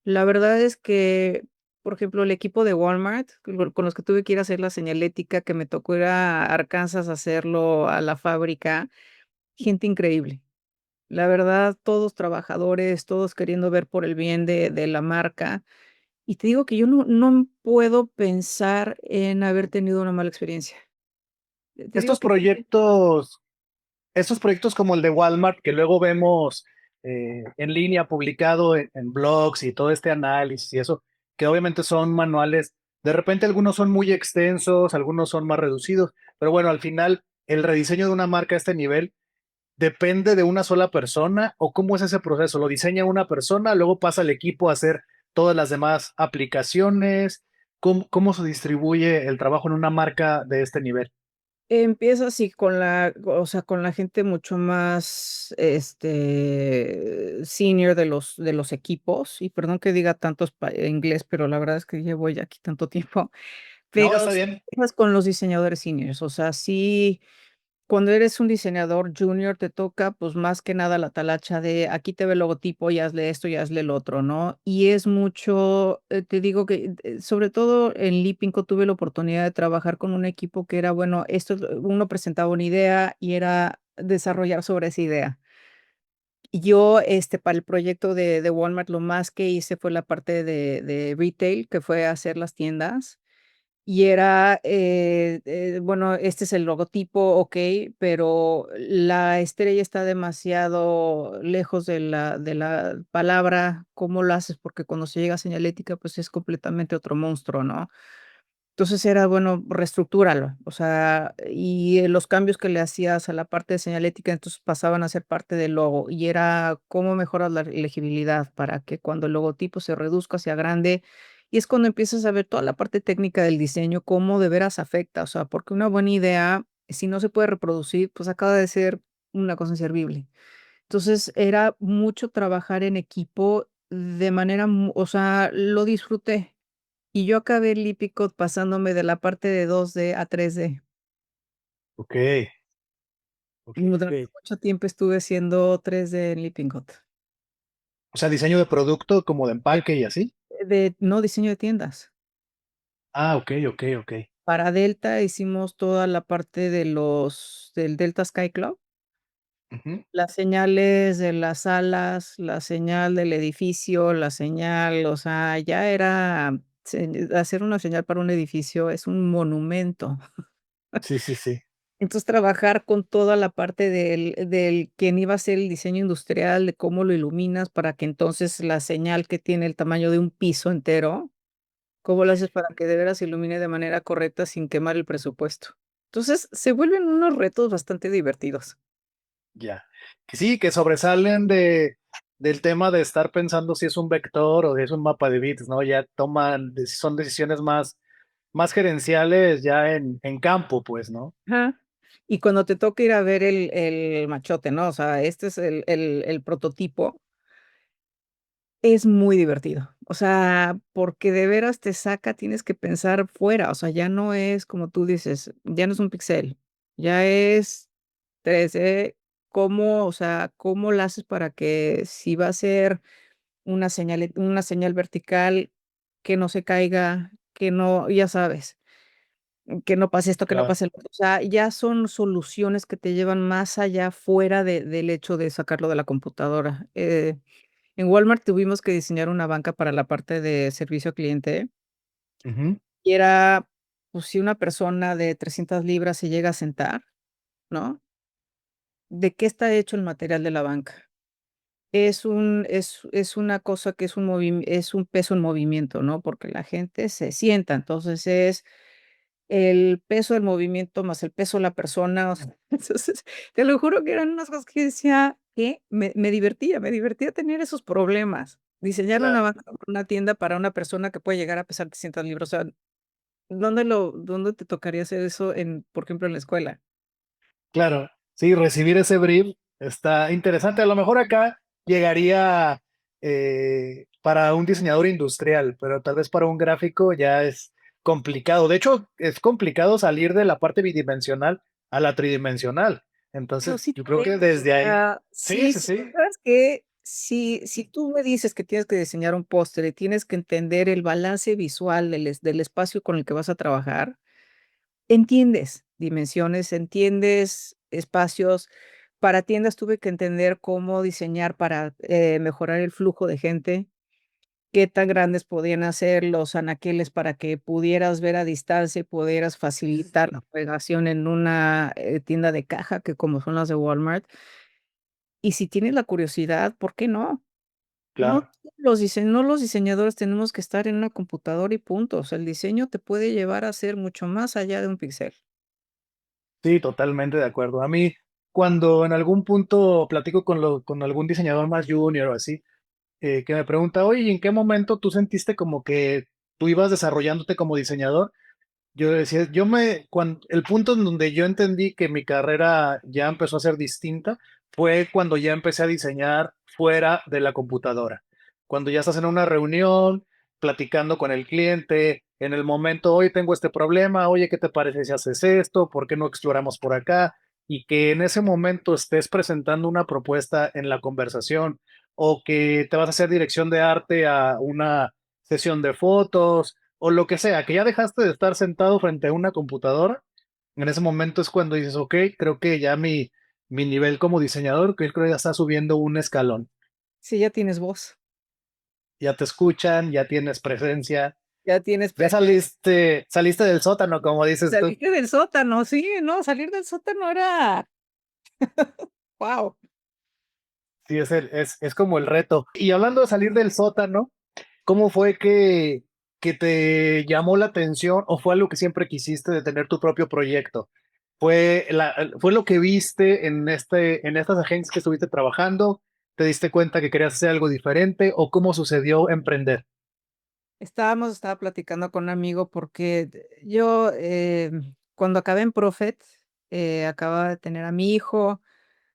La verdad es que, por ejemplo, el equipo de Walmart, con los que tuve que ir a hacer la señalética, que me tocó ir a Arkansas a hacerlo a la fábrica, gente increíble. La verdad, todos trabajadores, todos queriendo ver por el bien de la marca. Y te digo que yo no puedo pensar en haber tenido una mala experiencia. Te digo Estos que proyectos Estos proyectos como el de Walmart, que luego vemos en línea publicado en blogs y todo este análisis y eso, que obviamente son manuales, de repente algunos son muy extensos, algunos son más reducidos, pero bueno, al final el rediseño de una marca a este nivel depende de una sola persona o cómo es ese proceso. Lo diseña una persona, luego pasa el equipo a hacer todas las demás aplicaciones. ¿Cómo se distribuye el trabajo en una marca de este nivel? empieza así con o sea, con la gente mucho más, senior de los equipos, y perdón que diga tanto inglés, pero la verdad es que llevo ya aquí tanto tiempo, No, pero está sí bien. empiezas con los diseñadores seniors, o sea, sí, cuando eres un diseñador junior te toca, pues, más que nada la talacha de aquí te ve el logotipo y hazle esto y hazle el otro, ¿no? Y es mucho, te digo que, sobre todo en Lipinco tuve la oportunidad de trabajar con un equipo que era, bueno, uno presentaba una idea y era desarrollar sobre esa idea. Y yo, para el proyecto de Walmart, lo más que hice fue la parte de retail, que fue hacer las tiendas. Y era, bueno, este es el logotipo, okey, pero la estrella está demasiado lejos de la palabra, ¿cómo lo haces? Porque cuando se llega a señalética, pues, es completamente otro monstruo, ¿no? Entonces era, bueno, reestructúralo, o sea, y los cambios que le hacías a la parte de señalética, entonces pasaban a ser parte del logo, y era cómo mejoras la legibilidad para que cuando el logotipo se reduzca, sea grande, y es cuando empiezas a ver toda la parte técnica del diseño, cómo de veras afecta, o sea, porque una buena idea, si no se puede reproducir, pues acaba de ser una cosa inservible. Entonces, era mucho trabajar en equipo de manera, o sea, lo disfruté. Y yo acabé en Lippincott pasándome de la parte de 2D a 3D. Ok, ok, Durante ok. mucho tiempo estuve haciendo 3D en Lippincott. O sea, diseño de producto como de empaque y así. No, diseño de tiendas. Ah, ok, ok, ok. Para Delta hicimos toda la parte del Delta Sky Club, Ujú. las señales de las salas, la señal del edificio, la señal, o sea, ya era hacer una señal para un edificio es un monumento. Sí, sí, sí. Entonces, trabajar con toda la parte del quién iba a ser el diseño industrial, de cómo lo iluminas para que entonces la señal que tiene el tamaño de un piso entero, cómo lo haces para que de veras ilumine de manera correcta sin quemar el presupuesto. Entonces, se vuelven unos retos bastante divertidos. Ya. Que sí, que sobresalen del tema de estar pensando si es un vector o si es un mapa de bits, ¿no? Ya son decisiones más gerenciales ya en campo, pues, ¿no? Ajá. Y cuando te toca ir a ver el machote, ¿no? O sea, este es el prototipo. Es muy divertido, o sea, porque de veras te saca, tienes que pensar fuera, o sea, ya no es como tú dices, ya no es un pixel, ya es 3D, ¿cómo, o sea, cómo lo haces para que si va a ser una señal vertical, que no se caiga, que no, ya sabes. que no pase esto, que no Claro. pase lo otro. O sea, ya son soluciones que te llevan más allá, fuera del hecho de sacarlo de la computadora. En Walmart tuvimos que diseñar una banca para la parte de servicio al cliente, Ujú. y era, pues, si una persona de 300 libras se llega a sentar, ¿no? ¿De qué está hecho el material de la banca? Es una cosa que es un peso en movimiento, ¿no? Porque la gente se sienta, entonces es el peso del movimiento más el peso de la persona, o sea, entonces, te lo juro que eran unas cosas que decía que me divertía tener esos problemas. Diseñar una Claro. banca para una tienda para una persona que puede llegar a pesar 300 libras, o sea, ¿dónde te tocaría hacer eso en, por ejemplo, en la escuela? Claro, sí, recibir ese brief está interesante. A lo mejor acá llegaría para un diseñador industrial, pero tal vez para un gráfico ya es complicado. De hecho, es complicado salir de la parte bidimensional a la tridimensional. Pero Entonces, sí yo creo que podemos, o desde ahí, sea, sí, sí, sí, sí, sí, ¿sabes qué? Si tú me dices que tienes que diseñar un póster y tienes que entender el balance visual del espacio con el que vas a trabajar, entiendes dimensiones, entiendes espacios. Para tiendas tuve que entender cómo diseñar para, mejorar el flujo de gente, qué tan grandes podían hacer los anaqueles para que pudieras ver a distancia y pudieras facilitar la navegación en una, tienda de caja, que como son las de Walmart. Y si tienes la curiosidad, ¿por qué no? claro. No los diseñadores tenemos que estar en una computadora y punto. O sea, el diseño te puede llevar a ser mucho más allá de un píxel. Sí, totalmente de acuerdo. A mí, cuando en algún punto platico con algún diseñador más junior o así, que me pregunta, oye, ¿y en qué momento tú sentiste como que tú ibas desarrollándote como diseñador? Yo decía, el punto en donde yo entendí que mi carrera ya empezó a ser distinta fue cuando ya empecé a diseñar fuera de la computadora. Cuando ya estás en una reunión, platicando con el cliente, en el momento, hoy tengo este problema, oye, ¿qué te parece si haces esto? ¿Por qué no exploramos por acá? Y que en ese momento estés presentando una propuesta en la conversación o que te vas a hacer dirección de arte a una sesión de fotos o lo que sea, que ya dejaste de estar sentado frente a una computadora, en ese momento es cuando dices, ok, creo que ya mi nivel como diseñador, que creo que ya está subiendo un escalón. Sí, ya tienes voz, Ya te escuchan, ya tienes presencia, ya tienes ya saliste del sótano, como dices tú. saliste del sótano, sí, no, salir del sótano era, guau. Sí, es como el reto. Y hablando de salir del sótano, ¿cómo fue que te llamó la atención o fue algo que siempre quisiste de tener tu propio proyecto? ¿Fue lo que viste en estas agencias que estuviste trabajando? ¿Te diste cuenta que querías hacer algo diferente o cómo sucedió emprender? Estaba platicando con un amigo porque yo, cuando acabé en Prophet, acababa de tener a mi hijo,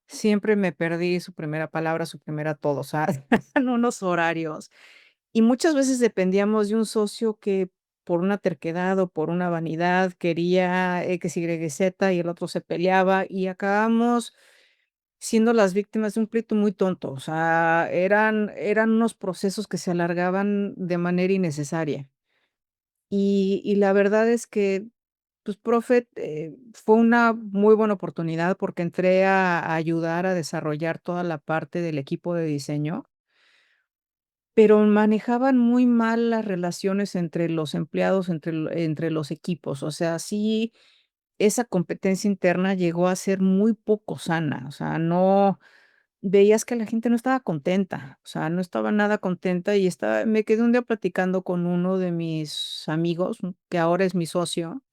siempre me perdí su primera palabra, su primera todo, o sea, eran unos horarios. Y muchas veces dependíamos de un socio que por una terquedad o por una vanidad quería X, Y, Z y el otro se peleaba y acabamos siendo las víctimas de un pleito muy tonto. O sea, eran unos procesos que se alargaban de manera innecesaria. Y la verdad es que, pues, Prophet, fue una muy buena oportunidad porque entré a ayudar a desarrollar toda la parte del equipo de diseño, pero manejaban muy mal las relaciones entre los empleados, entre los equipos. O sea, sí, esa competencia interna llegó a ser muy poco sana. O sea, no veías que la gente no estaba contenta, o sea, no estaba nada contenta y me quedé un día platicando con uno de mis amigos, que ahora es mi socio,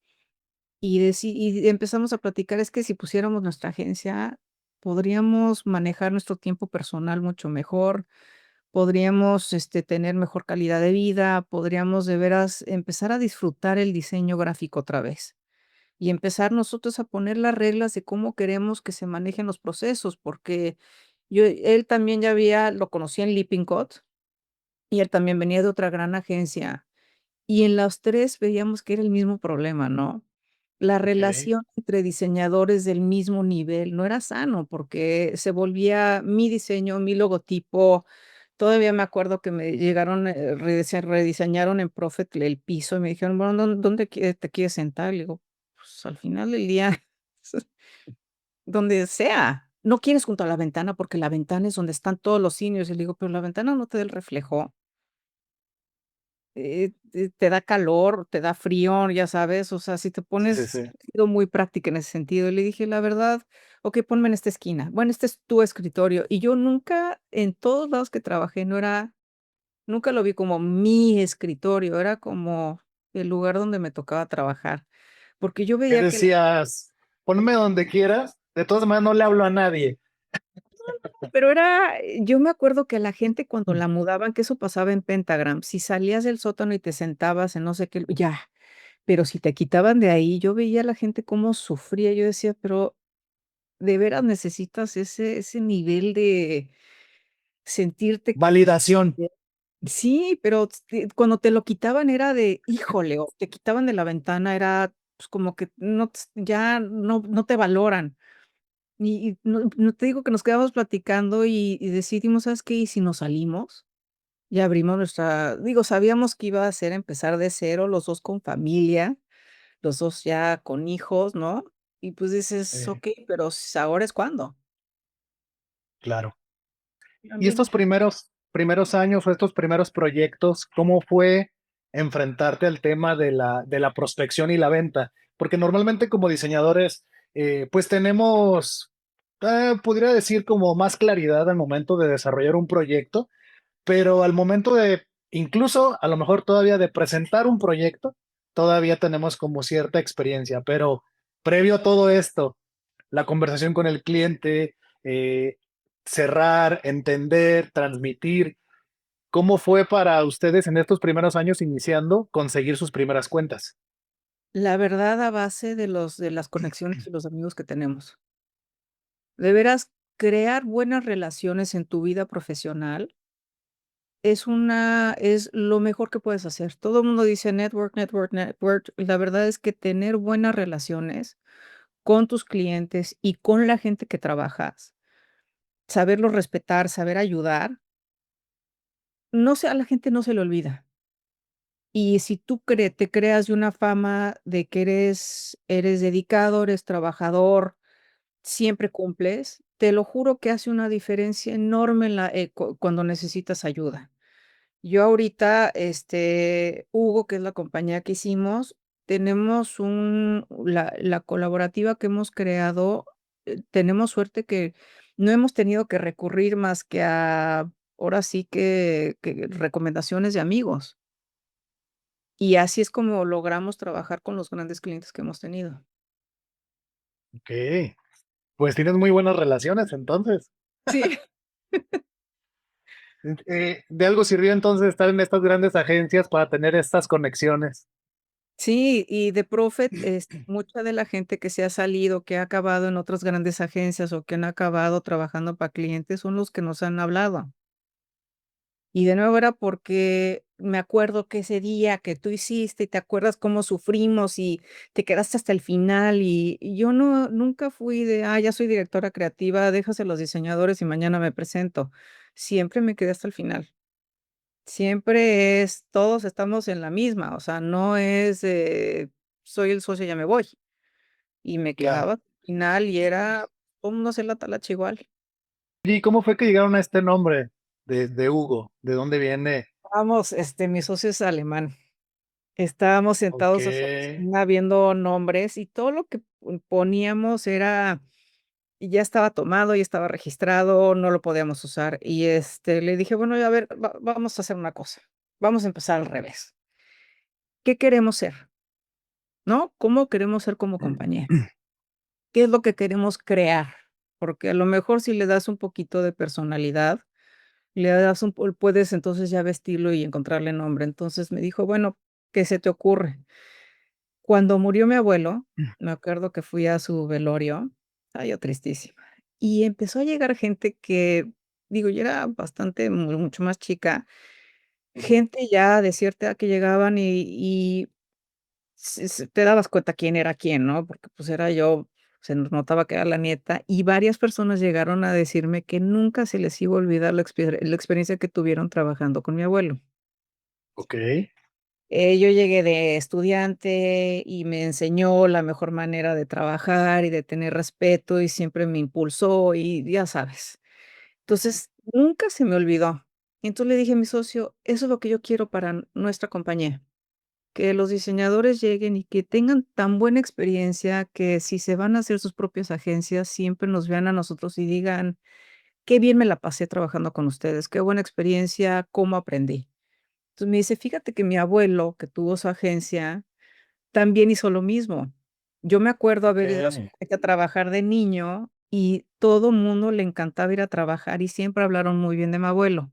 y empezamos a platicar, es que si pusiéramos nuestra agencia, podríamos manejar nuestro tiempo personal mucho mejor, podríamos, tener mejor calidad de vida, podríamos de veras empezar a disfrutar el diseño gráfico otra vez, y empezar nosotros a poner las reglas de cómo queremos que se manejen los procesos, porque él también lo conocía en Lippincott, y él también venía de otra gran agencia, y en las 3 veíamos que era el mismo problema, ¿no? La Ok, relación entre diseñadores del mismo nivel no era sano, porque se volvía mi diseño, mi logotipo. Todavía me acuerdo que me llegaron, rediseñaron en Prophet el piso, y me dijeron: "Bueno, ¿dónde te quieres sentar?". Le digo: pues, al final del día, donde sea. No quieres junto a la ventana, porque la ventana es donde están todos los seniors, y le digo: "Pero la ventana no te da el reflejo". Te da calor, te da frío, ya sabes, o sea, si te Sí, sí, pones sí. he sido muy práctica en ese sentido. Y le dije: "La verdad, okey, ponme en esta esquina. Bueno, este es tu escritorio". Y yo nunca, en todos lados que trabajé, nunca lo vi como mi escritorio, era como el lugar donde me tocaba trabajar, porque yo ¿Qué veía que decías? Ponme donde quieras, de todas maneras no le hablo a nadie. pero era yo me acuerdo que la gente cuando la mudaban, que eso pasaba en Pentagram, si salías del sótano y te sentabas en no sé qué, ya. Pero si te quitaban de ahí, yo veía a la gente cómo sufría, yo decía: "Pero, ¿de veras necesitas ese nivel de sentirte?". Validación. Sí, pero cuando te lo quitaban era de, híjole, o te quitaban de la ventana, era, pues, como que no ya no te valoran. Y no te digo que nos quedamos platicando y decidimos, ¿sabes qué? ¿Y si nos salimos? Y abrimos nuestra digo, sabíamos que iba a ser empezar de cero, los 2 con familia. Los 2 ya con hijos, ¿no? Y, pues, dices: Eh, "Okey, pero ahora es cuándo". claro. Y estos Finalmente. primeros años o estos primeros proyectos, ¿cómo fue enfrentarte al tema de la prospección y la venta? Porque normalmente como diseñadores, pues tenemos, podría decir como más claridad al momento de desarrollar un proyecto, pero al momento de, incluso a lo mejor todavía de presentar un proyecto, todavía tenemos como cierta experiencia, pero previo a todo esto, la conversación con el cliente, eh, cerrar, entender, transmitir. ¿Cómo fue para ustedes en estos primeros años iniciando conseguir sus primeras cuentas? La verdad, a base de las conexiones y los amigos que tenemos. De veras, crear buenas relaciones en tu vida profesional es lo mejor que puedes hacer. Todo el mundo dice network, network, network. La verdad es que tener buenas relaciones con tus clientes y con la gente que trabajas, saberlos respetar, saber ayudar, no sé, a la gente no se le olvida. Y si tú te creas de una fama de que eres dedicado, eres trabajador, siempre cumples, te lo juro que hace una diferencia enorme en la cuando necesitas ayuda. Yo ahorita, Hugo, que es la compañía que hicimos, tenemos la colaborativa que hemos creado, tenemos suerte que no hemos tenido que recurrir más que a, ahora sí que recomendaciones de amigos. Y así es como logramos trabajar con los grandes clientes que hemos tenido. Okey, pues tienes muy buenas relaciones entonces. Sí. De algo sirvió entonces estar en estas grandes agencias para tener estas conexiones. Sí, y de Profit, mucha de la gente que se ha salido, que ha acabado en otras grandes agencias o que han acabado trabajando para clientes, son los que nos han hablado. Y de nuevo era porque me acuerdo que ese día que tú hiciste, y te acuerdas cómo sufrimos y te quedaste hasta el final, y yo nunca fui de: "Ah, ya soy directora creativa, déjase a los diseñadores y mañana me presento". Siempre me quedé hasta el final. Siempre es todos estamos en la misma, o sea, no es, soy el socio, ya me voy. Y me Claro. quedaba al final y era, todo mundo hacía la talacha igual. ¿Y cómo fue que llegaron a este nombre de Hugo? ¿De dónde viene? Vamos, mi socio es alemán. Estábamos sentados en su Okey, oficina viendo nombres y todo lo que poníamos era y ya estaba tomado, ya estaba registrado, no lo podíamos usar. Y, le dije: "Bueno, a ver, vamos a hacer una cosa, vamos a empezar al revés. ¿Qué queremos ser?", ¿no? ¿Cómo queremos ser como compañía? ¿Qué es lo que queremos crear? Porque a lo mejor si le das un poquito de personalidad, le das puedes entonces ya vestirlo y encontrarle nombre. Entonces me dijo: "Bueno, ¿qué se te ocurre?". Cuando murió mi abuelo, me acuerdo que fui a su velorio, estaba yo tristísima, y empezó a llegar gente que, digo, yo era bastante mucho más chica, gente ya de cierta edad que llegaban y te dabas cuenta quién era quién, ¿no? Porque, pues, era yo, se nos notaba que era la nieta, y varias personas llegaron a decirme que nunca se les iba a olvidar la experiencia que tuvieron trabajando con mi abuelo. okey. Yo llegué de estudiante y me enseñó la mejor manera de trabajar y de tener respeto, y siempre me impulsó y ya sabes. Entonces, nunca se me olvidó. Y entonces le dije a mi socio: "Eso es lo que yo quiero para nuestra compañía, que los diseñadores lleguen y que tengan tan buena experiencia que si se van a hacer sus propias agencias, siempre nos vean a nosotros y digan: 'Qué bien me la pasé trabajando con ustedes, qué buena experiencia, cómo aprendí'". Entonces me dice: "Fíjate que mi abuelo, que tuvo su agencia, también hizo lo mismo. Yo me acuerdo haber ido a su Okey. agencia a trabajar de niño y todo mundo le encantaba ir a trabajar y siempre hablaron muy bien de mi abuelo".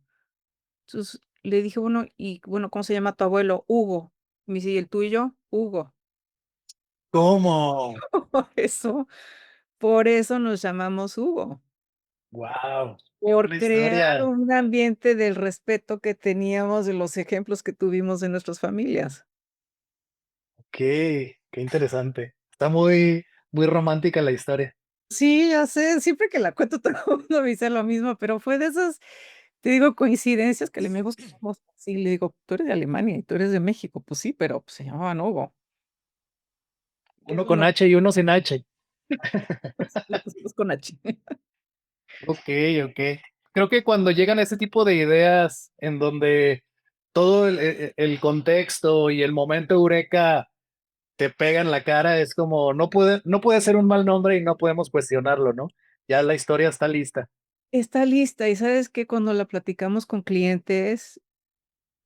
Entonces le dije: "Bueno, y bueno, ¿cómo se llama tu abuelo?". "Hugo". Me dice: "¿Y el tuyo?". "Hugo". ¿Cómo? Por eso nos llamamos Hugo, Guau, por una crear historia. un ambiente del respeto que teníamos de los ejemplos que tuvimos en nuestras familias. Qué interesante. Está muy romántica la historia. Sí, ya sé, siempre que la cuento todo el mundo me dice lo mismo, pero fue de esas, te digo, coincidencias que le gustamos. Sí, le digo: "Tú eres de Alemania y tú eres de México". "Pues sí, pero, pues, se llamaban Hugo". Uno Eso es con lo H y uno sin H. le pusimos con H. Okey. Creo que cuando llegan ese tipo de ideas en donde todo el contexto y el momento eureka te pega en la cara, es como no puede ser un mal nombre y no podemos cuestionarlo, ¿no? Ya la historia está lista. Está lista, y ¿sabes qué? Cuando la platicamos con clientes,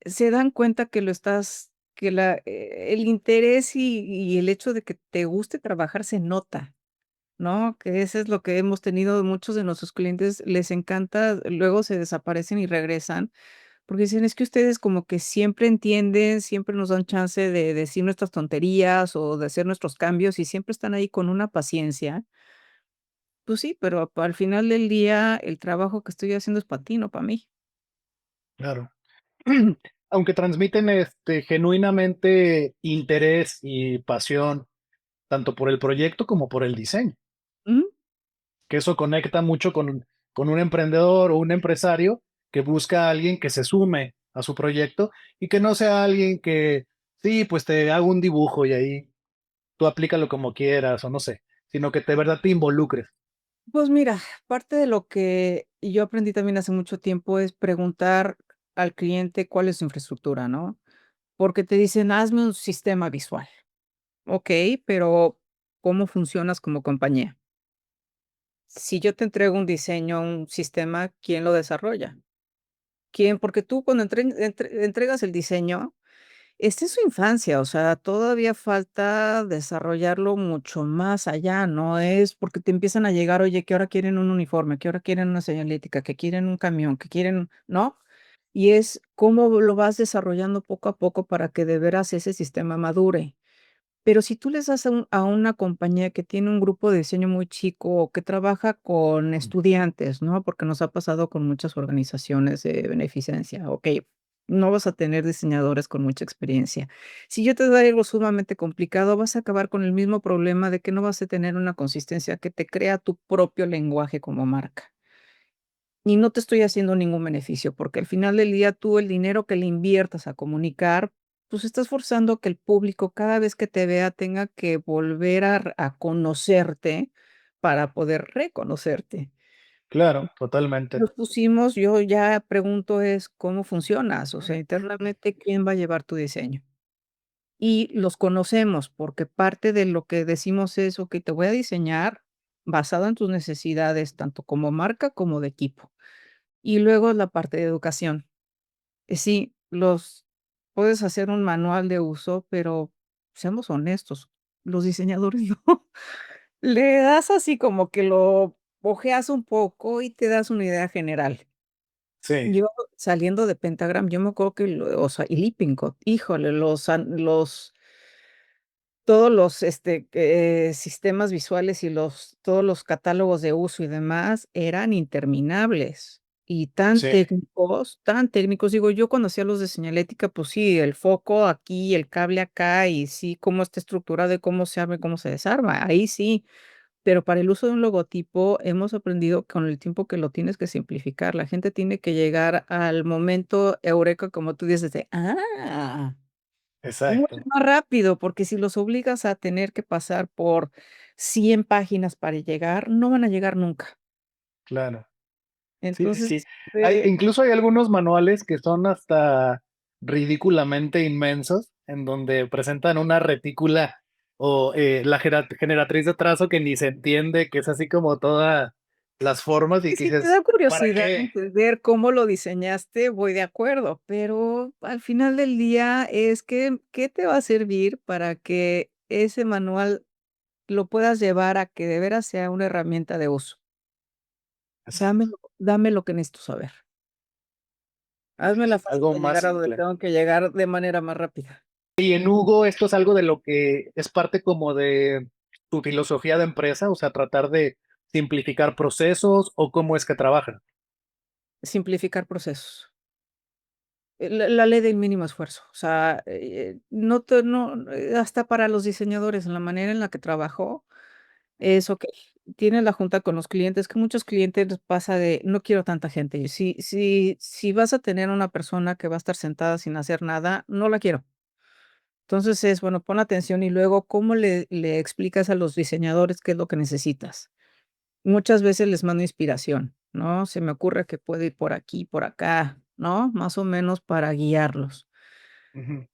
se dan cuenta que lo estás que el interés y el hecho de que te guste trabajar se nota, ¿no? Que eso es lo que hemos tenido muchos de nuestros clientes, les encanta, luego se desaparecen y regresan, porque dicen: "Es que ustedes como que siempre entienden, siempre nos dan chance de decir nuestras tonterías o de hacer nuestros cambios y siempre están ahí con una paciencia". Pues sí, pero al final del día el trabajo que estoy haciendo es para ti, no para mí. Claro. Aunque transmiten, genuinamente interés y pasión, tanto por el proyecto como por el diseño, Ujú. que eso conecta mucho con un emprendedor o un empresario que busca a alguien que se sume a su proyecto y que no sea alguien que, sí, pues te hago un dibujo y ahí tú aplícalo como quieras o no sé, sino que de verdad te involucres. Pues mira, parte de lo que yo aprendí también hace mucho tiempo es preguntar al cliente cuál es su infraestructura, ¿no? Porque te dicen: "Hazme un sistema visual". Okey, pero ¿cómo funcionas como compañía? Si yo te entrego un diseño, un sistema, ¿quién lo desarrolla? ¿Quién? Porque tú cuando entregas el diseño, está en su infancia, o sea, todavía falta desarrollarlo mucho más allá, no es porque te empiezan a llegar, oye, que ahora quieren un uniforme, que ahora quieren una señalética, que quieren un camión, que quieren, ¿no? Y es cómo lo vas desarrollando poco a poco para que de veras ese sistema madure. Pero si tú les das a una compañía que tiene un grupo de diseño muy chico o que trabaja con estudiantes, ¿no? Porque nos ha pasado con muchas organizaciones de beneficencia, okey, no vas a tener diseñadores con mucha experiencia. Si yo te doy algo sumamente complicado, vas a acabar con el mismo problema de que no vas a tener una consistencia que te crea tu propio lenguaje como marca. Y no te estoy haciendo ningún beneficio, porque al final del día tú el dinero que le inviertas a comunicar, pues estás forzando que el público cada vez que te vea tenga que volver a conocerte para poder reconocerte. Claro, totalmente. Los pusimos, yo ya pregunto es, ¿cómo funcionas? O sea, internamente, ¿quién va a llevar tu diseño? Y los conocemos, porque parte de lo que decimos es, okey, te voy a diseñar basado en tus necesidades, tanto como marca como de equipo. Y luego la parte de educación. Sí, los puedes hacer un manual de uso, pero seamos honestos, los diseñadores no. Le das así como que lo ojeas un poco y te das una idea general. Sí, Yo saliendo de Pentagram, yo me acuerdo que o sea, y Lippincott, híjole, los todos los, sistemas visuales y todos los catálogos de uso y demás eran interminables y sí, tan técnicos. Digo, yo cuando hacía los de señalética, pues sí, el foco aquí, el cable acá y sí, cómo está estructurado y cómo se abre, cómo se desarma, ahí sí. Pero para el uso de un logotipo hemos aprendido con el tiempo que lo tienes que simplificar. La gente tiene que llegar al momento eureka, como tú dices, de, ¡ah! mucho exacto, más rápido, porque si los obligas a tener que pasar por 100 páginas para llegar, no van a llegar nunca. claro. Sí, sí, Entonces, sí. eh, Incluso hay algunos manuales que son hasta ridículamente inmensos, en donde presentan una retícula o la generatriz de trazo que ni se entiende, que es así como todas las formas y que que si te dices, da ¿para curiosidad qué? entender cómo lo diseñaste, voy de acuerdo, pero al final del día es que, ¿qué te va a servir para que ese manual lo puedas llevar a que de veras sea una herramienta de uso? Exacto. Dame lo que necesito saber. Sí, Hazme la sí, fácil algo de más llegar a donde simple. tengo que llegar de manera más rápida. Y en Hugo, esto es algo de lo que es parte como de tu filosofía de empresa, o sea, tratar de simplificar procesos o cómo es que trabajan. Simplificar procesos. La ley del mínimo esfuerzo. O sea, no te no, hasta para los diseñadores, en la manera en la que trabajo, es okey. Tienes la junta con los clientes, que muchos clientes les pasa de: "No quiero tanta gente". Si vas a tener una persona que va a estar sentada sin hacer nada, no la quiero. Entonces es, bueno, pon atención y luego, ¿cómo le explicas a los diseñadores qué es lo que necesitas? Muchas veces les mando inspiración, ¿no? Se me ocurre que puede ir por aquí, por acá, ¿no? Más o menos para guiarlos. Ujú,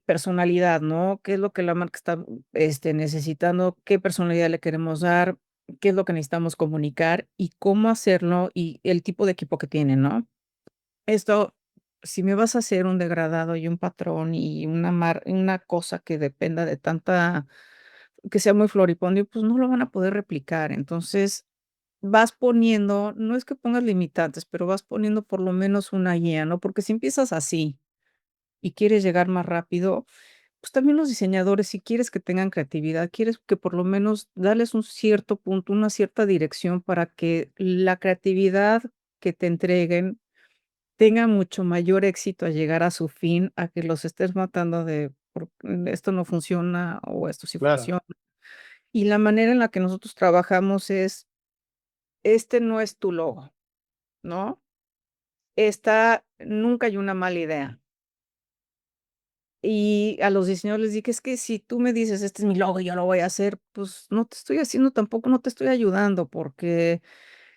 Personalidad, ¿no? ¿Qué es lo que la marca está, necesitando? ¿Qué personalidad le queremos dar? ¿Qué es lo que necesitamos comunicar? Y cómo hacerlo, y el tipo de equipo que tienen, ¿no? Esto, si me vas a hacer un degradado y un patrón y una cosa que dependa de tanta que sea muy floripondio, pues no lo van a poder replicar. Entonces, vas poniendo, no es que pongas limitantes, pero vas poniendo por lo menos una guía, ¿no? Porque si empiezas así y quieres llegar más rápido, pues también los diseñadores, si quieres que tengan creatividad, quieres que por lo menos darles un cierto punto, una cierta dirección para que la creatividad que te entreguen tenga mucho mayor éxito a llegar a su fin, a que los estés matando de esto no funciona o esto sí claro, funciona. Y la manera en la que nosotros trabajamos es, este no es tu logo, ¿no? Esta nunca hay una mala idea. Y a los diseñadores les dije: "Es que si tú me dices: 'Este es mi logo y yo lo voy a hacer', pues no te estoy haciendo tampoco, no te estoy ayudando", porque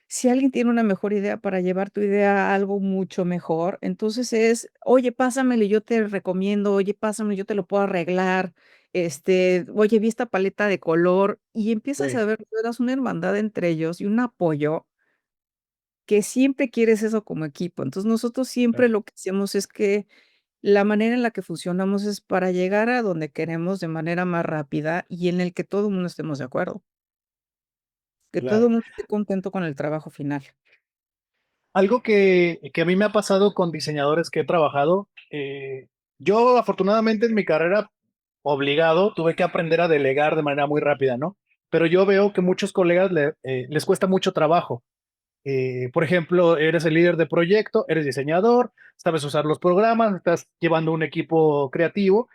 si alguien tiene una mejor idea para llevar tu idea a algo mucho mejor, entonces es: "Oye, pásamelo y yo te recomiendo, oye, pásamelo, yo te lo puedo arreglar, oye, vi esta paleta de color", y empiezas sí, a ver de veras una hermandad entre ellos y un apoyo que siempre quieres eso como equipo. Entonces, nosotros siempre claro, lo que hacemos es que la manera en la que funcionamos es para llegar a donde queremos de manera más rápida y en el que todo el mundo estemos de acuerdo, que todo claro. el mundo esté contento con el trabajo final. Algo que a mí me ha pasado con diseñadores que he trabajado, yo afortunadamente en mi carrera, obligado, tuve que aprender a delegar de manera muy rápida, ¿no? Pero yo veo que muchos colegas les cuesta mucho trabajo. Por ejemplo, eres el líder de proyecto, eres diseñador, sabes usar los programas, estás llevando un equipo creativo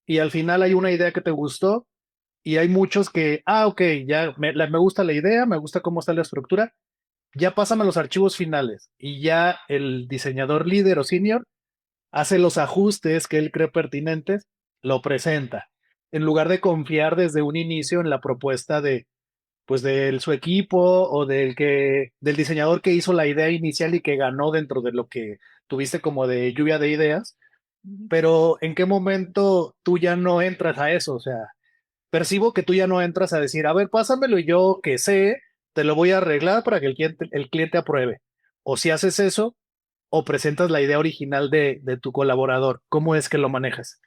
y al final hay una idea que te gustó y hay muchos que, ok, ya me gusta la idea, me gusta cómo está la estructura, ya pásame los archivos finales y ya el diseñador líder o senior hace los ajustes que él cree pertinentes, lo presenta, en lugar de confiar desde un inicio en la propuesta de, pues, de su equipo o del diseñador que hizo la idea inicial y que ganó dentro de lo que tuviste como de lluvia de ideas, Ujú. pero ¿en qué momento tú ya no entras a eso? O sea, percibo que tú ya no entras a decir, a ver, pásamelo y yo que sé, te lo voy a arreglar para que el cliente apruebe. O si haces eso, o presentas la idea original de tu colaborador. ¿Cómo es que lo manejas?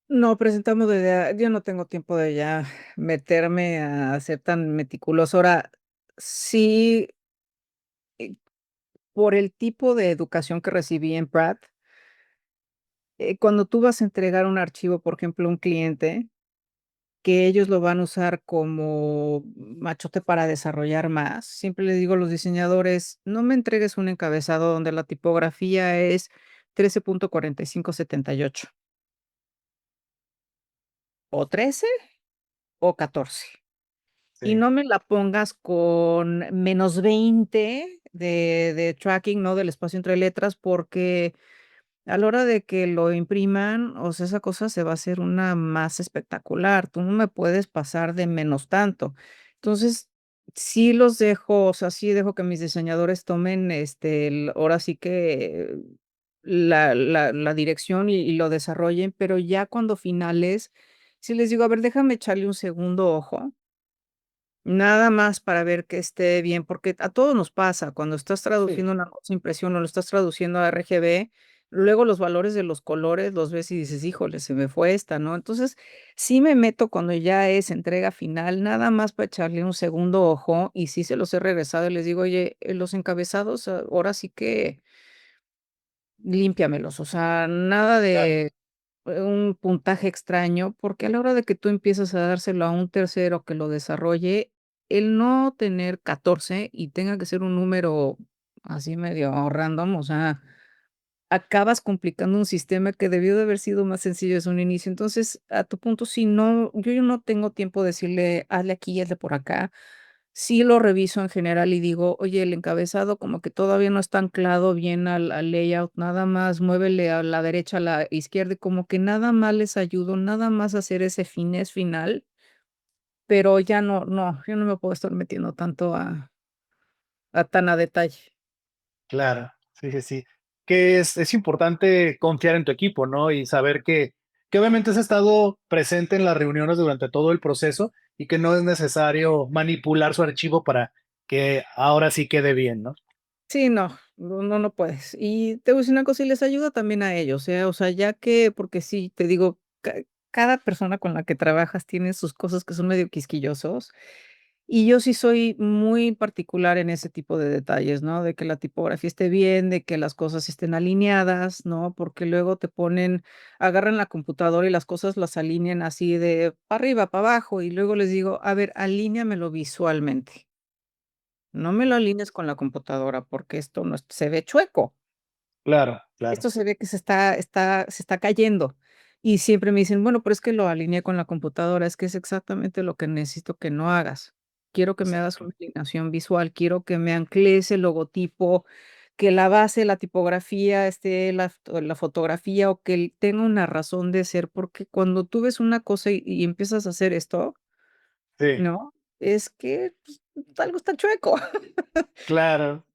No, presentamos la idea, yo no tengo tiempo de ya meterme a ser tan meticuloso. Ahora, sí, eh, por el tipo de educación que recibí en Pratt, cuando tú vas a entregar un archivo, por ejemplo, a un cliente, que ellos lo van a usar como machote para desarrollar más. Siempre le digo a los diseñadores, no me entregues un encabezado donde la tipografía es 13.4578 o 13 o 14. Y Sí, no me la pongas con -20 de tracking, ¿no? Del espacio entre letras, porque A la hora de que lo impriman, o sea, esa cosa se va a hacer una más espectacular. Tú no me puedes pasar de menos tanto. Entonces, sí los dejo, o sea, sí dejo que mis diseñadores tomen, ahora sí que la dirección y lo desarrollen, pero ya cuando finales, sí les digo: "A ver, déjame echarle un segundo ojo". Nada más para ver que esté bien, porque a todos nos pasa, cuando estás Sí, traduciendo una cosa a impresión o lo estás traduciendo a RGB, luego los valores de los colores los ves y dices: "Híjole, se me fue esta", ¿no? Entonces, sí me meto cuando ya es entrega final, nada más para echarle un segundo ojo, y sí se los he regresado y les digo: "Oye, los encabezados, ahora sí que límpiamelos", o sea, nada claro, de un puntaje extraño, porque a la hora de que tú empiezas a dárselo a un tercero que lo desarrolle, el no tener 14 y tenga que ser un número así medio random, o sea, acabas complicando un sistema que debió de haber sido más sencillo desde un inicio. Entonces, a tu punto, si no, yo no tengo tiempo de decirle: "Hazle aquí, hazle por acá". Sí lo reviso en general y digo: "Oye, el encabezado como que todavía no está anclado bien al layout, nada más muévele a la derecha, a la izquierda", y como que nada más les ayudo, nada más hacer ese finés final, pero ya no, yo no me puedo estar metiendo tanto a tan a detalle. claro. Sí, sí, sí. Que es importante confiar en tu equipo, ¿no? Y saber que obviamente has estado presente en las reuniones durante todo el proceso y que no es necesario manipular su archivo para que ahora sí quede bien, ¿no? Sí, no puedes. Y te voy a decir una cosa, y les ayuda también a ellos, o sea, ya que porque sí, te digo, cada persona con la que trabajas tiene sus cosas que son medio quisquillosos, y yo sí soy muy particular en ese tipo de detalles, ¿no? De que la tipografía esté bien, de que las cosas estén alineadas, ¿no? Porque luego te ponen agarran la computadora y las cosas las alinean así de para arriba, para abajo, y luego les digo: "A ver, alíneamelo visualmente". No me lo alinees con la computadora, porque esto no es se ve chueco. Claro, claro. Esto se ve que se está cayendo. Y siempre me dicen: "Bueno, pero es que lo alineé con la computadora". Es que es exactamente lo que necesito que no hagas. Quiero que me hagas Exacto. una alineación visual, quiero que me ancles el logotipo, que la base, la tipografía esté la fotografía, o que tenga una razón de ser, porque cuando tú ves una cosa y empiezas a hacer esto, Sí, ¿no? Es que, pues, algo está chueco. claro.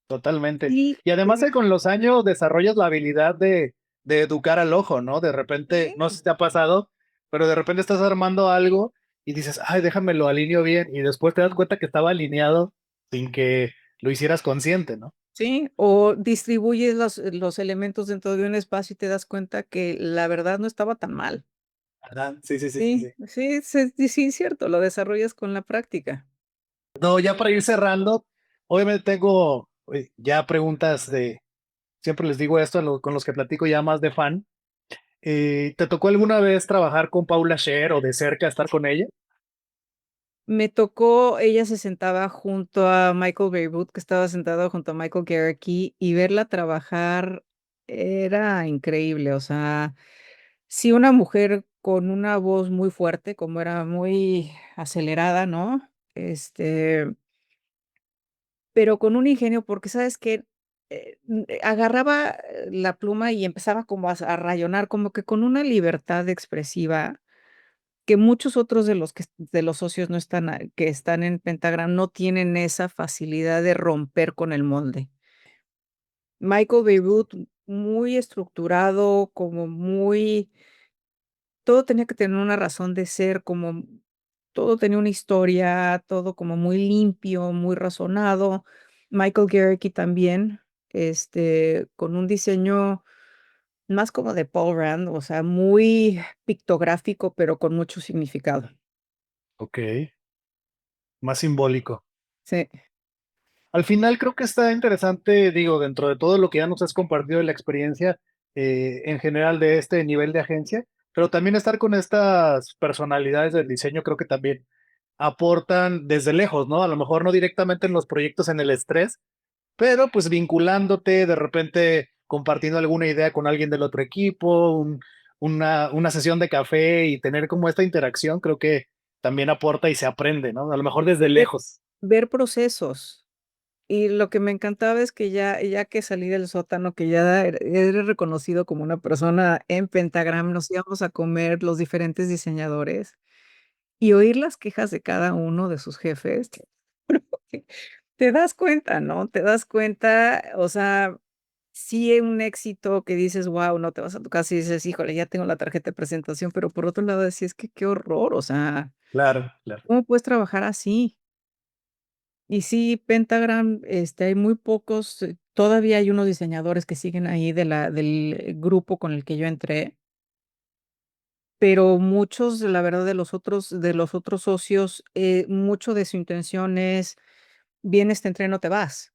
Totalmente. Sí, Y además que con los años desarrollas la habilidad de educar al ojo, ¿no? De repente, no sé sí. si te ha pasado, pero de repente estás armando algo y dices: "Ay, déjame lo alineo bien", y después te das cuenta que estaba alineado sin que lo hicieras consciente, ¿no? Sí, o distribuyes los elementos dentro de un espacio y te das cuenta que la verdad no estaba tan mal. Ajá, sí, sí, sí, sí, Sí, sí. sí, sí, cierto, lo desarrollas con la práctica. No, ya para ir cerrando, obviamente tengo, ya preguntas de siempre les digo esto a lo con los que platico ya más de fan, ¿te tocó alguna vez trabajar con Paula Scher o de cerca estar con ella? Me tocó, ella se sentaba junto a Michael Beirut, que estaba sentado junto a Michael Garricky, y verla trabajar era increíble. O sea, sí, una mujer con una voz muy fuerte, como era muy acelerada, ¿no? Pero con un ingenio, porque, ¿sabes qué? Agarraba la pluma y empezaba como a rayonar, como que con una libertad expresiva que muchos otros de los socios no están que están en Pentagram no tienen esa facilidad de romper con el molde. Michael Bierut, muy estructurado, como muy todo tenía que tener una razón de ser, como todo tenía una historia, todo como muy limpio, muy razonado. Michael Garricky también, con un diseño más como de Paul Rand, o sea, muy pictográfico, pero con mucho significado. Okey, más simbólico. Sí. Al final creo que está interesante, digo, dentro de todo lo que ya nos has compartido de la experiencia, en general de este nivel de agencia, pero también estar con estas personalidades del diseño creo que también aportan desde lejos, ¿no? A lo mejor no directamente en los proyectos en el estrés, pero pues vinculándote, de repente compartiendo alguna idea con alguien del otro equipo, una sesión de café y tener como esta interacción, creo que también aporta y se aprende, ¿no? A lo mejor desde Ver lejos. ver procesos. Y lo que me encantaba es que ya que salí del sótano, que ya eres reconocido como una persona en Pentagram, nos íbamos a comer los diferentes diseñadores y oír las quejas de cada uno de sus jefes, porque te das cuenta, ¿no? Te das cuenta, o sea, sí un éxito que dices: "Guau", no te vas a tu casa y dices: "Híjole, ya tengo la tarjeta de presentación", pero por otro lado decías: que qué horror, o sea, Claro, claro. ¿cómo puedes trabajar así? Y sí, Pentagram, hay muy pocos, todavía hay unos diseñadores que siguen ahí del grupo con el que yo entré, pero muchos, la verdad, de los otros socios, mucho de su intención es: "Vienes, te entreno, te vas".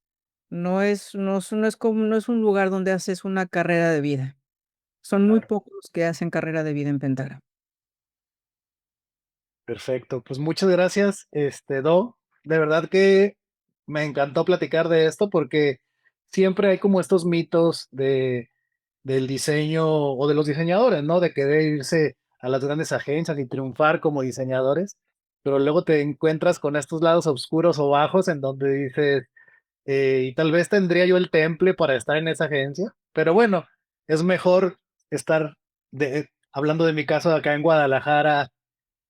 No es un lugar donde haces una carrera de vida. Son muy Claro. pocos los que hacen carrera de vida en Pentagram. Perfecto, pues muchas gracias, Do. De verdad que me encantó platicar de esto porque siempre hay como estos mitos del diseño o de los diseñadores, ¿no? De querer irse a las grandes agencias y triunfar como diseñadores, pero luego te encuentras con estos lados oscuros o bajos en donde dices, y tal vez tendría yo el temple para estar en esa agencia, pero bueno, es mejor estar hablando de mi caso acá en Guadalajara,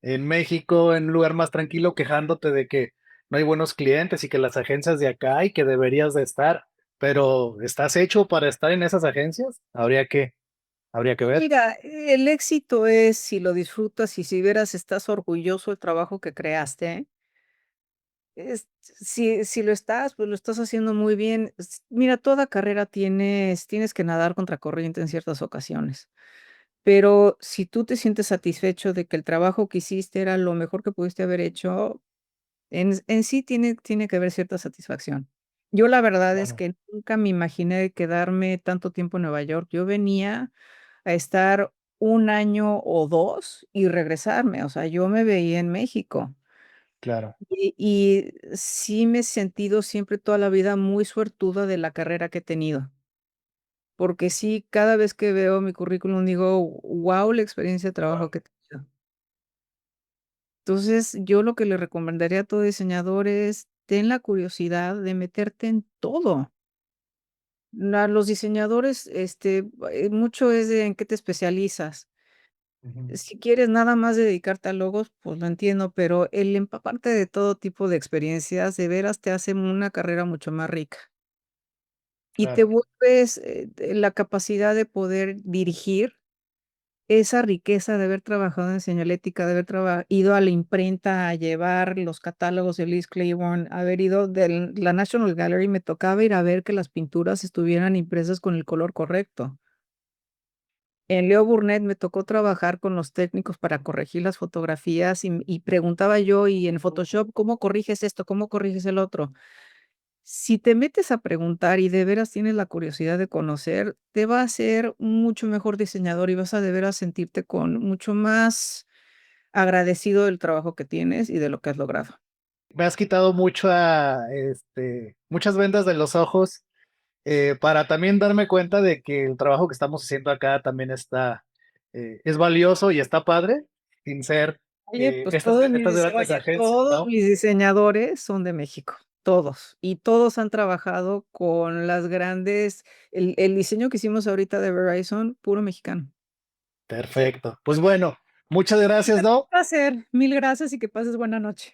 en México, en un lugar más tranquilo, quejándote de que no hay buenos clientes y que las agencias de acá y que deberías de estar, pero ¿estás hecho para estar en esas agencias? Habría que ver. Mira, el éxito es si lo disfrutas y si veras estás orgulloso del trabajo que creaste. Si lo estás, pues lo estás haciendo muy bien. Mira, toda carrera tienes que nadar contra corriente en ciertas ocasiones, pero si tú te sientes satisfecho de que el trabajo que hiciste era lo mejor que pudiste haber hecho, en sí tiene que haber cierta satisfacción. Yo la verdad es Claro, que nunca me imaginé quedarme tanto tiempo en Nueva York. Yo venía a estar un año o 2 y regresarme, o sea, yo me veía en México. claro, Y sí me he sentido siempre toda la vida muy suertuda de la carrera que he tenido, porque sí, cada vez que veo mi currículum digo: "Guau, la experiencia de trabajo guau, que he tenido". Entonces, yo lo que le recomendaría a todo diseñador es, ten la curiosidad de meterte en todo. A los diseñadores, mucho es de en qué te especializas. ujú, Si quieres nada más dedicarte a logos, pues lo entiendo, pero el empaparte de todo tipo de experiencias, de veras te hace una carrera mucho más rica. Y te claro, vuelves, la capacidad de poder dirigir esa riqueza de haber trabajado en señalética, de haber ido a la imprenta a llevar los catálogos de Liz Claiborne, haber ido de la National Gallery, me tocaba ir a ver que las pinturas estuvieran impresas con el color correcto. En Leo Burnett me tocó trabajar con los técnicos para corregir las fotografías y preguntaba yo: "Y en Photoshop, ¿cómo corriges esto? ¿Cómo corriges el otro?". Si te metes a preguntar y de veras tienes la curiosidad de conocer, te va a hacer un mucho mejor diseñador y vas a de veras sentirte con mucho más agradecido del trabajo que tienes y de lo que has logrado. me has quitado muchas vendas de los ojos, para también darme cuenta de que el trabajo que estamos haciendo acá también es valioso y está padre, sin ser, Oye, pues estas grandes agencias, todos ¿no? mis diseñadores son de México, todos, y todos han trabajado con las grandes el diseño que hicimos ahorita de Verizon, puro mexicano. Perfecto. Pues bueno, muchas gracias, Fíjate, un ¿no? placer, mil gracias y que pases buena noche.